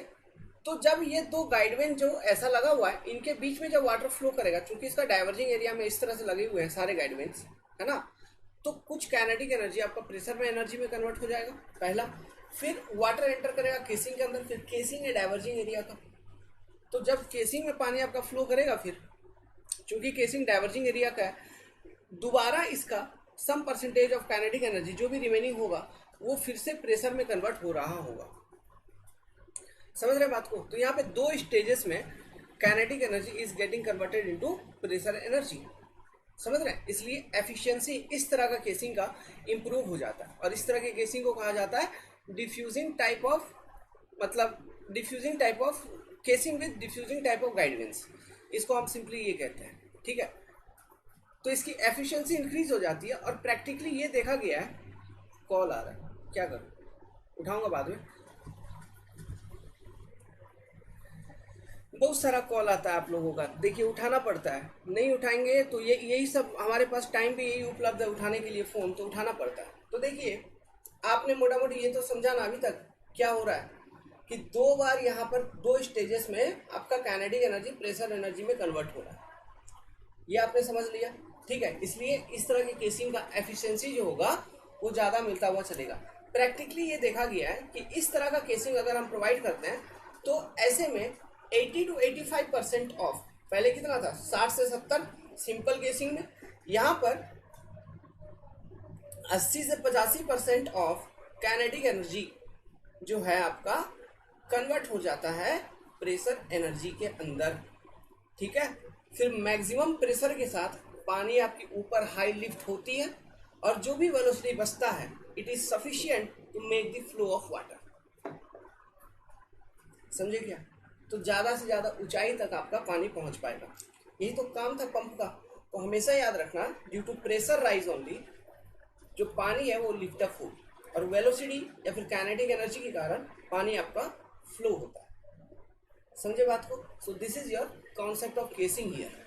तो जब ये दो गाइडवेन जो ऐसा लगा हुआ है, इनके बीच में जब वाटर फ्लो करेगा, क्योंकि इसका डाइवर्जिंग एरिया में इस तरह से लगे हुए हैं सारे गाइडवेन्स, है ना, तो कुछ काइनेटिक एनर्जी आपका प्रेशर में एनर्जी में कन्वर्ट हो जाएगा, पहला। फिर वाटर एंटर करेगा केसिंग के अंदर, फिर केसिंग है डाइवर्जिंग एरिया का। तो जब केसिंग में पानी आपका फ्लो करेगा, फिर चूंकि केसिंग डाइवर्जिंग एरिया का है, दोबारा इसका some percentage of kinetic energy जो भी रिमेनिंग होगा वो फिर से प्रेशर में कन्वर्ट हो रहा होगा। समझ रहे बात को? तो यहाँ पे दो स्टेजेस में kinetic energy is getting converted into pressure energy. समझ रहे हैं? इसलिए एफिशिएंसी इस तरह का केसिंग का इंप्रूव हो जाता है, और इस तरह के केसिंग को कहा जाता है डिफ्यूजिंग टाइप ऑफ, मतलब diffusing type of casing with diffusing type of guide vanes, इसको हम सिंपली ये कहते हैं। ठीक है, तो इसकी एफिशिएंसी इंक्रीज हो जाती है, और प्रैक्टिकली ये देखा गया है। कॉल आ रहा है, क्या करूं, उठाऊंगा बाद में। बहुत सारा कॉल आता है आप लोगों का, देखिए उठाना पड़ता है, नहीं उठाएंगे तो ये यही सब, हमारे पास टाइम भी यही उपलब्ध है उठाने के लिए फ़ोन, तो उठाना पड़ता है। तो देखिए आपने मोटा मोटी ये तो समझा ना अभी तक क्या हो रहा है, कि दो बार यहाँ पर दो स्टेजेस में आपका काइनेटिक एनर्जी प्रेशर एनर्जी में कन्वर्ट हो रहा है, ये आपने समझ लिया। ठीक है, इसलिए इस तरह की केसिंग का एफिशिएंसी जो होगा वो ज़्यादा मिलता हुआ चलेगा। प्रैक्टिकली ये देखा गया है कि इस तरह का केसिंग अगर हम प्रोवाइड करते हैं, तो ऐसे में 80 to 85% ऑफ, पहले कितना था 60 से 70 सिंपल केसिंग में, यहाँ पर 80 से 85% ऑफ काइनेटिक एनर्जी जो है आपका कन्वर्ट हो जाता है प्रेशर एनर्जी के अंदर। ठीक है, फिर मैक्सिमम प्रेशर के साथ पानी आपकी ऊपर हाई लिफ्ट होती है, और जो भी वेलोसिटी बचता है it is sufficient to make the flow of water. समझे क्या? तो ज़्यादा से ज़्यादा ऊंचाई तक आपका पानी पहुंच पाएगा। यही तो काम था पंप का। तो हमेशा याद रखना, due to pressure rise only, जो पानी है वो लिफ्ट अप हो, और वेलोसिटी या फिर काइनेटिक एनर्जी के कारण पानी आपका फ्लो होता है। समझे बात को? So this is your concept of casing here.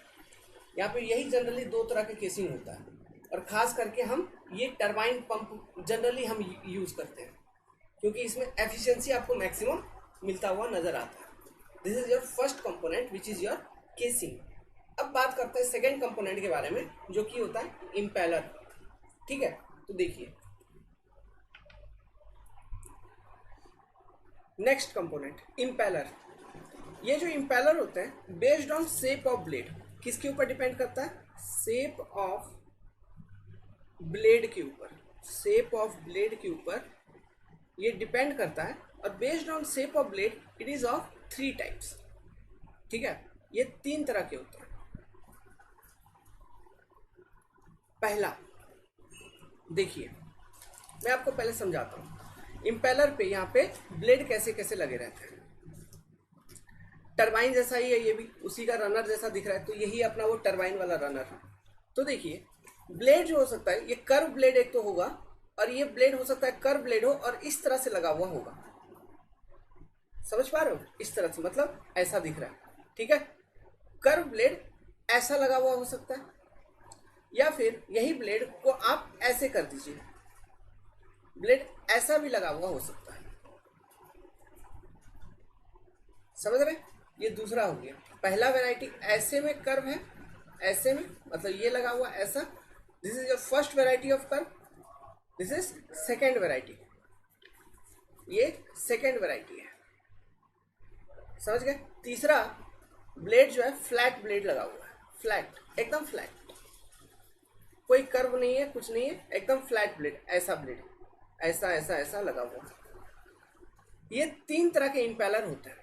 यहाँ पे यही जनरली दो तरह के केसिंग होता है, और खास करके हम ये टरबाइन पंप जनरली हम यूज़ करते हैं, क्योंकि इसमें एफिशिएंसी आपको मैक्सिमम मिलता हुआ नजर आता है। This is your first component which is your casing. अब बात करते हैं सेकेंड कंपोनेंट के बारे में, जो कि होता है इम्पेलर। ठीक है, तो देखिए नेक्स्ट कंपोनेंट इम्पेलर। ये जो इम्पेलर होते हैं based on shape of blade, किसके ऊपर डिपेंड करता है? शेप ऑफ ब्लेड के ऊपर, शेप ऑफ ब्लेड के ऊपर ये डिपेंड करता है। और based on shape of blade it is of 3 types. ठीक है, ये 3 तरह के होते हैं। पहला देखिए, मैं आपको पहले समझाता हूँ इम्पेलर पे यहाँ पे ब्लेड कैसे कैसे लगे रहते हैं। टरबाइन जैसा ही है ये भी, उसी का रनर जैसा दिख रहा है, तो यही अपना वो टरबाइन वाला रनर है। तो देखिए ब्लेड जो हो सकता है, ये कर्व ब्लेड एक तो होगा, और ये ब्लेड हो सकता है कर्व ब्लेड हो और इस तरह से लगा हुआ होगा। समझ पा रहे हो? इस तरह से, मतलब ऐसा दिख रहा है। ठीक है, कर्व ब्लेड ऐसा लगा हुआ हो सकता है, या फिर यही ब्लेड को आप ऐसे कर दीजिए, ब्लेड ऐसा भी लगा हुआ हो सकता है। समझ रहे? ये दूसरा हो गया। पहला वैरायटी ऐसे में कर्व है, ऐसे में मतलब ये लगा हुआ ऐसा, this is your first variety of curve, this is second variety, ये सेकेंड वैरायटी है। समझ गए? तीसरा ब्लेड जो है फ्लैट ब्लेड लगा हुआ है, फ्लैट, एकदम फ्लैट, कोई कर्व नहीं है, कुछ नहीं है, एकदम फ्लैट ब्लेड, ऐसा ब्लेड, ऐसा ऐसा ऐसा लगा हुआ। ये 3 तरह के इम्पेलर होते हैं,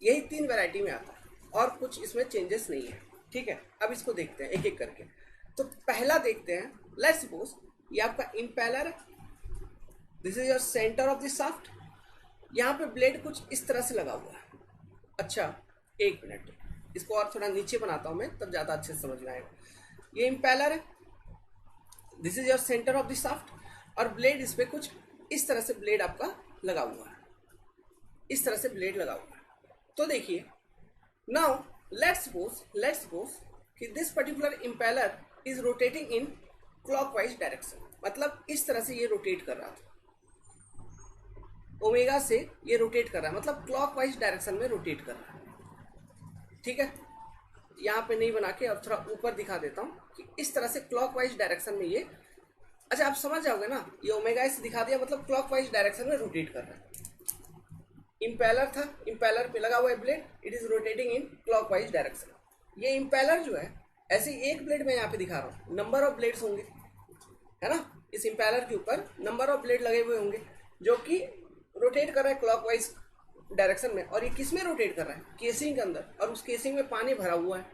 यही 3 वैरायटी में आता है, और कुछ इसमें चेंजेस नहीं है। ठीक है, अब इसको देखते हैं एक एक करके। तो पहला देखते हैं, लेट्स सपोज ये आपका impeller, this is your centre of the shaft, यहाँ पे ब्लेड कुछ इस तरह से लगा हुआ है। अच्छा, एक मिनट, इसको और थोड़ा नीचे बनाता हूँ मैं, तब ज़्यादा अच्छे से समझ में आएगा। ये इम्पेलर है, this is your centre of the shaft, और ब्लेड इस पे कुछ इस तरह से ब्लेड आपका लगा हुआ है, इस तरह से ब्लेड लगा हुआ है। तो देखिए नाउ लेट्स सपोज कि this particular impeller is rotating in clockwise direction, मतलब इस तरह से ये रोटेट कर रहा था, ओमेगा से ये रोटेट कर रहा है, मतलब क्लॉकवाइज डायरेक्शन में रोटेट कर रहा है। ठीक है, यहाँ पे नहीं बना के और थोड़ा ऊपर दिखा देता हूँ कि इस तरह से क्लॉकवाइज डायरेक्शन में ये, अच्छा आप समझ जाओगे ना, ये ओमेगा से दिखा दिया मतलब क्लॉकवाइज डायरेक्शन में रोटेट कर रहा है। इम्पेलर था, इम्पेलर पे लगा हुआ है blade, it is rotating in clockwise direction. ये इम्पेलर जो है, ऐसे एक ब्लेड में यहाँ पे दिखा रहा हूँ, नंबर ऑफ ब्लेड्स होंगे, है ना, इस इम्पेलर के ऊपर नंबर ऑफ ब्लेड लगे हुए होंगे जो कि रोटेट कर रहा है क्लॉकवाइज डायरेक्शन में। और ये किस में रोटेट कर रहा है? केसिंग के अंदर, और उस केसिंग में पानी भरा हुआ है,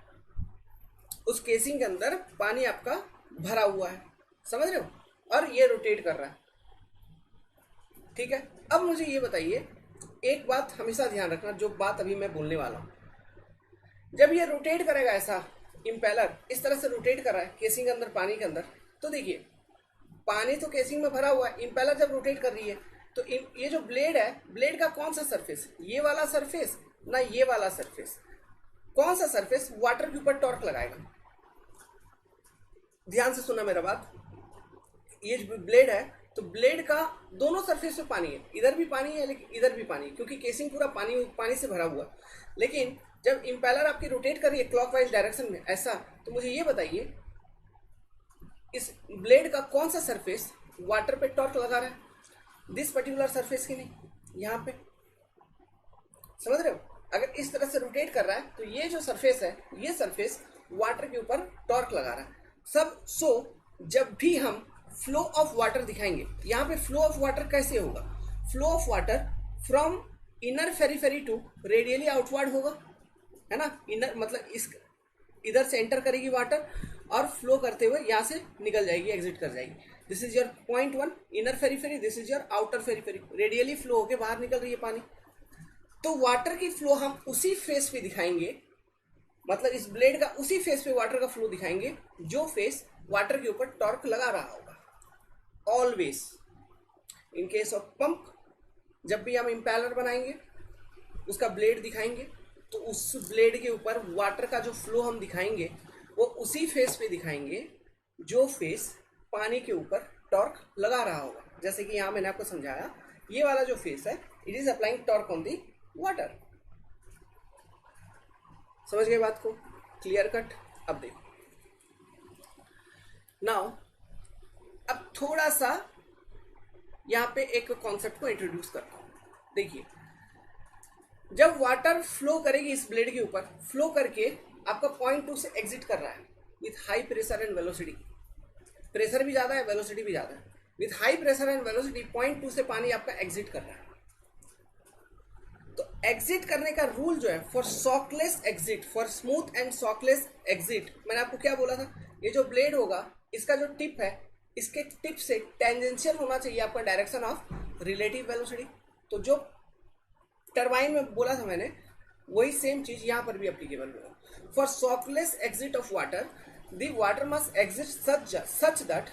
उस केसिंग के अंदर पानी आपका भरा हुआ है, समझ रहे हो, और ये रोटेट कर रहा है। ठीक है, अब मुझे ये बताइए, एक बात हमेशा ध्यान रखना, जो बात अभी मैं बोलने वाला हूँ, जब ये रोटेट करेगा ऐसा, इम्पेलर इस तरह से रोटेट कर रहा है केसिंग के अंदर, पानी के अंदर, तो देखिए पानी तो केसिंग में भरा हुआ है, इम्पेलर जब रोटेट कर रही है तो ये जो ब्लेड है, ब्लेड का कौन सा सरफेस, ये वाला सरफेस ना ये वाला सरफेस, कौन सा सरफेस वाटर के ऊपर टॉर्क लगाएगा। ध्यान से सुना मेरा बात, ये जो ब्लेड है तो ब्लेड का दोनों सरफेस पे पानी है, इधर भी पानी है लेकिन इधर भी पानी, क्योंकि केसिंग पूरा पानी से भरा हुआ है। लेकिन जब इम्पेलर आपकी रोटेट कर रही है क्लॉकवाइज डायरेक्शन में ऐसा, तो मुझे ये बताइए इस ब्लेड का कौन सा सरफेस वाटर पे टॉर्क लगा रहा है, दिस पर्टिकुलर सरफेस की नहीं, यहाँ पे, समझ रहे हो। अगर इस तरह से रोटेट कर रहा है तो ये जो सरफेस है, ये सरफेस वाटर के ऊपर टॉर्क लगा रहा है सब। सो जब भी हम फ्लो ऑफ वाटर दिखाएंगे, यहाँ पे फ्लो ऑफ वाटर कैसे होगा, flow of water from inner periphery to radially outward होगा, है ना, इनर मतलब इस इधर से एंटर करेगी वाटर और फ्लो करते हुए यहाँ से निकल जाएगी, एग्जिट कर जाएगी। This is your point 1 inner periphery, this is your outer periphery, radially flow होके बाहर निकल रही है पानी। तो वाटर की फ्लो हम उसी फेस पे दिखाएंगे, मतलब इस ब्लेड का उसी फेस पे वाटर का फ्लो दिखाएंगे जो फेस वाटर के ऊपर टॉर्क लगा रहा होगा। Always in case of pump, जब भी हम इम्पेलर बनाएंगे उसका ब्लेड दिखाएंगे तो उस ब्लेड के ऊपर वाटर का जो फ्लो हम दिखाएंगे वो उसी फेस पे दिखाएंगे जो फेस पानी के ऊपर टॉर्क लगा रहा होगा। जैसे कि यहाँ मैंने आपको समझाया, ये वाला जो फेस है it is applying torque on the water. समझ गए बात को, क्लियर कट। अब देखो नाउ, अब थोड़ा सा यहाँ पे एक कॉन्सेप्ट को इंट्रोड्यूस करता हूँ। देखिए जब वाटर फ्लो करेगी इस ब्लेड के ऊपर, फ्लो करके आपका पॉइंट 2 से एग्जिट कर रहा है with high pressure and velocity, pressure भी ज्यादा है वेलोसिटी भी ज्यादा है, with high pressure and velocity point 2 से पानी आपका एग्जिट कर रहा है। तो एग्जिट करने का रूल जो है for shockless exit, for smooth and shockless exit, मैंने आपको क्या बोला था, ये जो ब्लेड होगा इसका जो टिप है, इसके टिप से टेंजेंशियल होना चाहिए आपका डायरेक्शन ऑफ रिलेटिव वेलोसिटी। तो जो टरबाइन में बोला था मैंने, वही सेम चीज यहाँ पर भी एप्लीकेबल होगा। For shockless exit of water, the water must exit such that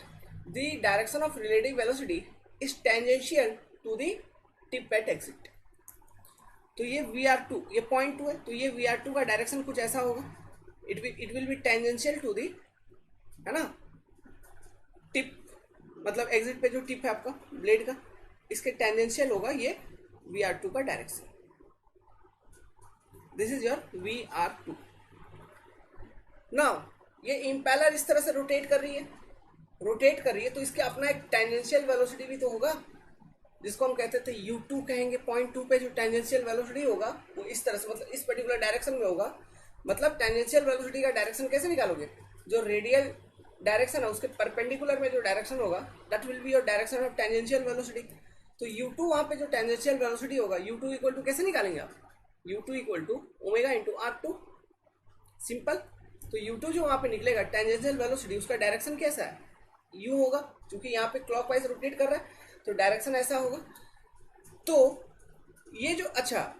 the direction of relative velocity is tangential to the tip at exit. तो ये VR2, ये पॉइंट 2 है, तो ये VR2 का डायरेक्शन कुछ ऐसा होगा, it will be tangential to the, है ना, टिप, मतलब एग्जिट पे जो टिप है आपका ब्लेड का, इसके टेंजेंशियल होगा ये VR2 का direction. This is your VR2। Now ये इम्पेलर इस तरह से रोटेट कर रही है, तो इसके अपना एक टेंजेंशियल वेलोसिटी भी तो होगा, जिसको हम कहते थे U2 कहेंगे। पॉइंट 2 पे जो टेंजेंशियल वेलोसिटी होगा वो इस तरह से, मतलब इस पर्टिकुलर डायरेक्शन में होगा। मतलब टेंजेंशियल वेलोसिटी का डायरेक्शन कैसे निकालोगे, जो रेडियल डायरेक्शन है उसके परपेंडिकुलर में जो डायरेक्शन होगा that will be your direction of tangential velocity. तो U2 वहाँ पे जो टेंजेंशियल वेलोसिटी होगा, U2 इक्वल टू कैसे निकालेंगे आप, U2 equal to omega into R2, simple. तो U2 जो वहाँ पे निकलेगा टेंजेंशियल वेलोसिटी, उसका डायरेक्शन कैसा है, U होगा, क्योंकि यहाँ पे क्लॉकवाइज रोटेट कर रहा है तो डायरेक्शन ऐसा होगा। तो ये जो अच्छा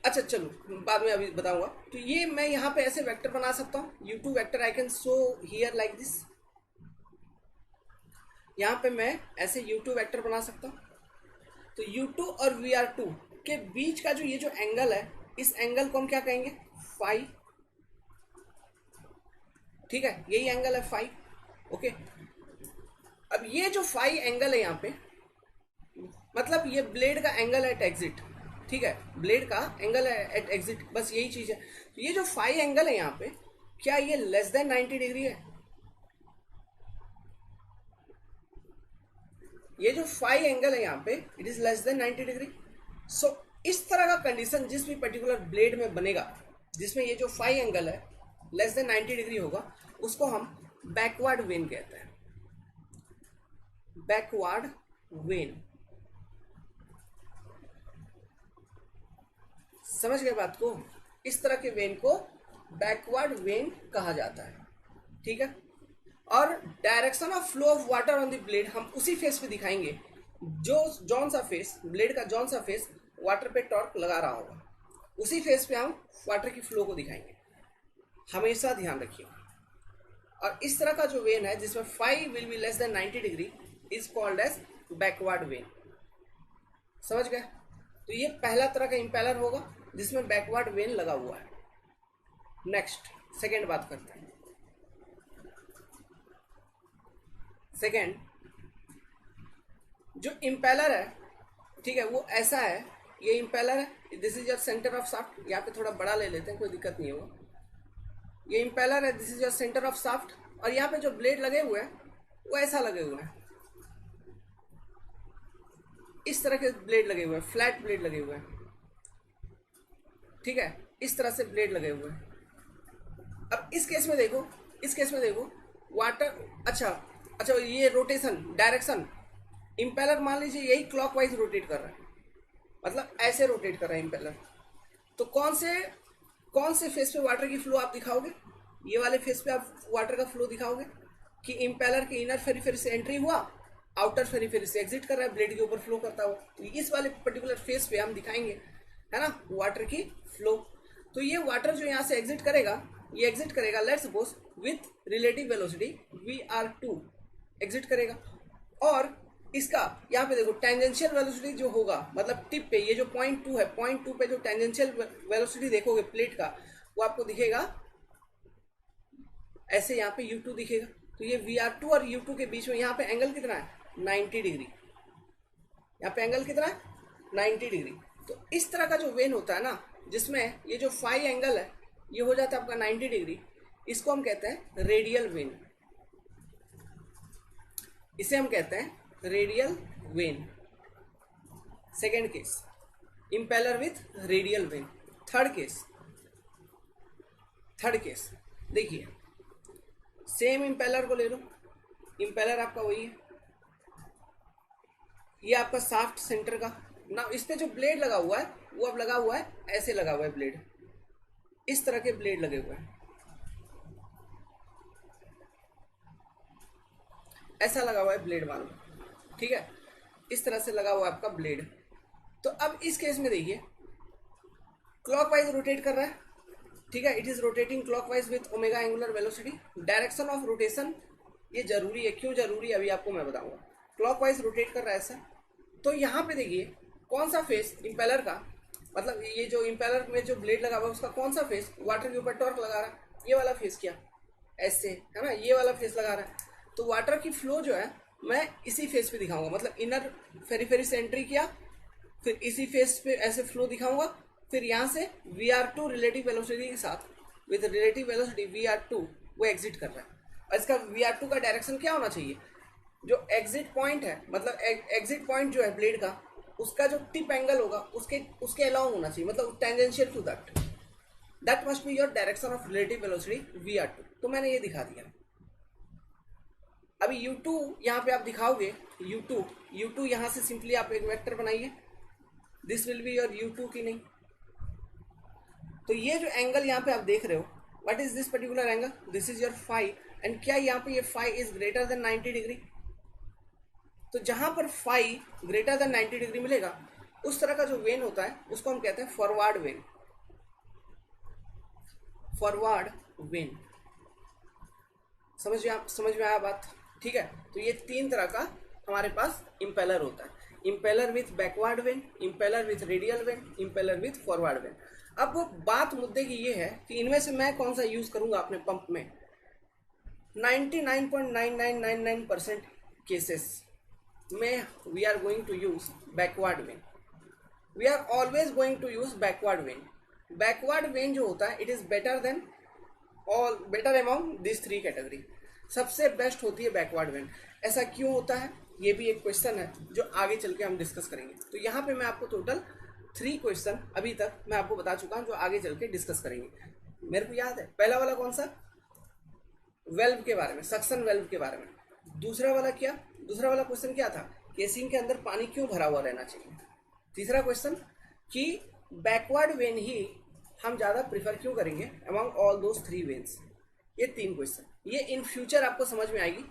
चलो बाद में अभी बताऊंगा। तो ये मैं यहाँ पे ऐसे वेक्टर बना सकता हूँ, U2 vector I can show here like this, यहाँ पे मैं ऐसे u2 वेक्टर बना सकता हूँ। तो u2 और vr2 के बीच का जो ये जो एंगल है, इस एंगल को हम क्या कहेंगे, फाई। ठीक है, यही एंगल है फाई। ओके, अब ये जो फाई एंगल है यहाँ पे, मतलब ये ब्लेड का एंगल एट एग्जिट। ठीक है, ब्लेड का एंगल है एट एग्जिट, बस यही चीज है। तो ये जो फाई एंगल है यहाँ पे, क्या ये लेस देन 90 डिग्री है? ये जो फाई एंगल है यहाँ पे, it is less than 90 degree. So इस तरह का कंडीशन जिस भी पर्टिकुलर ब्लेड में बनेगा, जिसमें ये जो फाई एंगल है लेस देन 90 डिग्री होगा, उसको हम बैकवर्ड वेन कहते हैं। बैकवर्ड वेन, समझ गए बात को? इस तरह के वेन को बैकवर्ड वेन कहा जाता है। ठीक है, और direction of flow of water on the blade हम उसी फेस पे दिखाएंगे जो जौन सा फेस, ब्लेड का जौन सा फेस वाटर पे टॉर्क लगा रहा होगा, उसी फेस पे हम वाटर की फ्लो को दिखाएंगे। हमेशा ध्यान रखिए। और इस तरह का जो वेन है जिसमें phi will be less than 90 degree is called as backward vane. समझ गए? तो ये पहला तरह का इंपेलर होगा जिसमें बैकवर्ड वेन लगा हुआ है। नेक्स्ट, सेकेंड बात करते हैं। सेकेंड, जो इंपेलर है, ठीक है, वो ऐसा है, ये इंपेलर है, this is your centre of shaft. यहाँ पे थोड़ा बड़ा ले लेते हैं, कोई दिक्कत नहीं होगा। ये इंपेलर है, this is your centre of shaft, और यहाँ पे जो ब्लेड लगे हुए हैं वो ऐसा लगे हुए हैं, इस तरह के ब्लेड लगे हुए हैं, फ्लैट ब्लेड लगे हुए हैं। ठीक है, इस तरह से ब्लेड लगे हुए हैं। अब इस केस में देखो, इस केस में देखो वाटर, अच्छा ये रोटेशन डायरेक्शन, इंपेलर मान लीजिए यही क्लॉकवाइज रोटेट कर रहा है, मतलब ऐसे रोटेट कर रहा है इंपेलर। तो कौन से फेस पे वाटर की फ्लो आप दिखाओगे? ये वाले फेस पे आप वाटर का फ्लो दिखाओगे कि इंपेलर के इनर फेरीफेरी से एंट्री हुआ, आउटर फेरीफेरी से एग्जिट कर रहा है, ब्लेड के ऊपर फ्लो करता हुआ। तो इस वाले पर्टिकुलर फेस पे हम दिखाएंगे, है ना, वाटर की फ्लो। तो ये वाटर जो यहाँ से एग्जिट करेगा, ये एग्जिट करेगा, let's suppose with relative velocity vr2 exit करेगा। और इसका यहाँ पे देखो टेंजेंशियल वेलोसिटी जो होगा, मतलब टिप पे ये जो पॉइंट 2 है, पॉइंट 2 पे जो टेंजेंशियल वेलोसिटी देखोगे प्लेट का, वो आपको दिखेगा ऐसे, यहाँ पे u2 दिखेगा। तो ये vr2 और u2 के बीच में यहाँ पे एंगल कितना है, 90 डिग्री। यहाँ पे एंगल कितना है, 90 डिग्री। तो इस तरह का जो वेन होता है ना, जिसमें ये जो फाई एंगल है ये हो जाता है आपका 90 डिग्री, इसको हम कहते हैं रेडियल वेन। इसे हम कहते हैं radial when. Second case, impeller with radial when. Third case देखिए, सेम इंपेलर को ले लो, इंपेलर आपका वही है, ये आपका शाफ्ट सेंटर का ना, इस पे जो ब्लेड लगा हुआ है वो अब लगा हुआ है ऐसे, लगा हुआ है ब्लेड, इस तरह के ब्लेड लगे हुए हैं, ऐसा लगा हुआ है ब्लेड मान लो। ठीक है, इस तरह से लगा हुआ है आपका ब्लेड। तो अब इस केस में देखिए, क्लॉकवाइज रोटेट कर रहा है। ठीक है, it is rotating clockwise with omega angular velocity. Direction of rotation ये जरूरी है, क्यों जरूरी है अभी आपको मैं बताऊंगा। क्लॉकवाइज रोटेट कर रहा है ऐसा। तो यहाँ पे देखिए कौन सा फेस इंपेलर का, मतलब ये जो इंपेलर में जो ब्लेड लगा हुआ है उसका कौन सा फेस वाटर के ऊपर टॉर्क लगा रहा है, ये वाला फेस, क्या ऐसे है ना, ये वाला फेस लगा रहा है। तो वाटर की फ्लो जो है मैं इसी फेस पे दिखाऊंगा, मतलब इनर फेरीफेरी से एंट्री किया, फिर इसी फेस पे ऐसे फ्लो दिखाऊंगा, फिर यहाँ से vr2 रिलेटिव वेलोसिटी के साथ, विद रिलेटिव वेलोसिटी vr2 वो एग्जिट कर रहा है। और इसका vr2 का डायरेक्शन क्या होना चाहिए, जो एग्जिट पॉइंट है, मतलब एग्जिट पॉइंट जो है ब्लेड का, उसका जो टिप एंगल होगा उसके अलाउंग होना चाहिए, मतलब tangential to that must be your direction of relative velocity vr2। तो मैंने ये दिखा दिया। अभी u2 यहाँ पे आप दिखाओगे, u2 यहाँ से सिंपली आप एक वेक्टर बनाइए, this will be your u2 की नहीं। तो ये जो एंगल यहाँ पे आप देख रहे हो, what is this particular angle, this is your phi. And क्या यहाँ पे ये phi is greater than 90 degree. तो जहां पर फाई ग्रेटर देन 90 डिग्री मिलेगा, उस तरह का जो वेन होता है उसको हम कहते हैं फॉरवर्ड वेन। फॉरवर्ड वेन, समझ में आया बात? ठीक है, तो ये 3 तरह का हमारे पास इम्पेलर होता है। Impeller with backward when, impeller with radial when, impeller with forward when. अब वो बात मुद्दे की ये है कि इनमें से मैं कौन सा यूज करूंगा अपने पंप में। 99.9999% केसेस में we are going to use backward vane. We are always going to use backward vane. Backward vane जो होता है it is better than all, better among this 3 category. सबसे बेस्ट होती है बैकवर्ड वेन। ऐसा क्यों होता है, ये भी एक क्वेश्चन है जो आगे चल के हम डिस्कस करेंगे। तो यहाँ पे मैं आपको टोटल 3 क्वेश्चन अभी तक मैं आपको बता चुका हूँ जो आगे चल के डिस्कस करेंगे। मेरे को याद है पहला वाला कौन सा, वेल्व के बारे में, सक्शन वेल्व के बारे में। दूसरा वाला क्या, दूसरा वाला क्वेश्चन क्या था, केसिंग के अंदर पानी क्यों भरा हुआ रहना चाहिए। तीसरा क्वेश्चन कि बैकवर्ड वेन ही हम ज़्यादा प्रिफर क्यों करेंगे अमॉन्ग ऑल दोज 3 वेन्स। ये 3 क्वेश्चन, ये इन फ्यूचर आपको समझ में आएगी।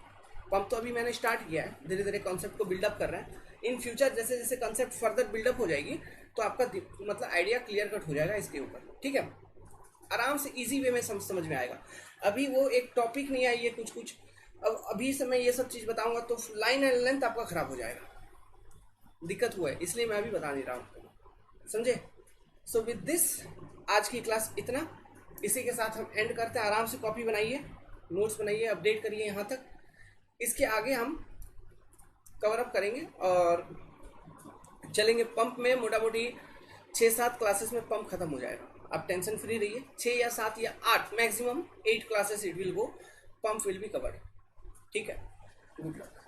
पंप तो अभी मैंने स्टार्ट किया है, धीरे धीरे कॉन्सेप्ट को बिल्डअप कर रहे हैं। इन फ्यूचर जैसे जैसे कॉन्सेप्ट फर्दर बिल्डअप हो जाएगी तो आपका मतलब आइडिया क्लियर कट हो जाएगा इसके ऊपर, ठीक है। आराम से इजी वे में समझ में आएगा। अभी वो एक टॉपिक नहीं आई है कुछ कुछ, अब अभी से मैं ये सब चीज़ बताऊंगा तो लाइन एंड लेंथ आपका खराब हो जाएगा, दिक्कत हुआ है, इसलिए मैं अभी बता नहीं रहा हूँ, समझे। सो विद दिस आज की क्लास इतना, इसी के साथ हम एंड करते हैं। आराम से कॉपी बनाइए, नोट्स बनाइए, अपडेट करिए यहाँ तक। इसके आगे हम कवर अप करेंगे और चलेंगे पंप में। मोटा मोटी 6-7 क्लासेस में पंप खत्म हो जाएगा, आप टेंशन फ्री रहिए। 6 या 7 या 8 maximum 8 classes it will go, pump will be covered, ठीक है। Good luck.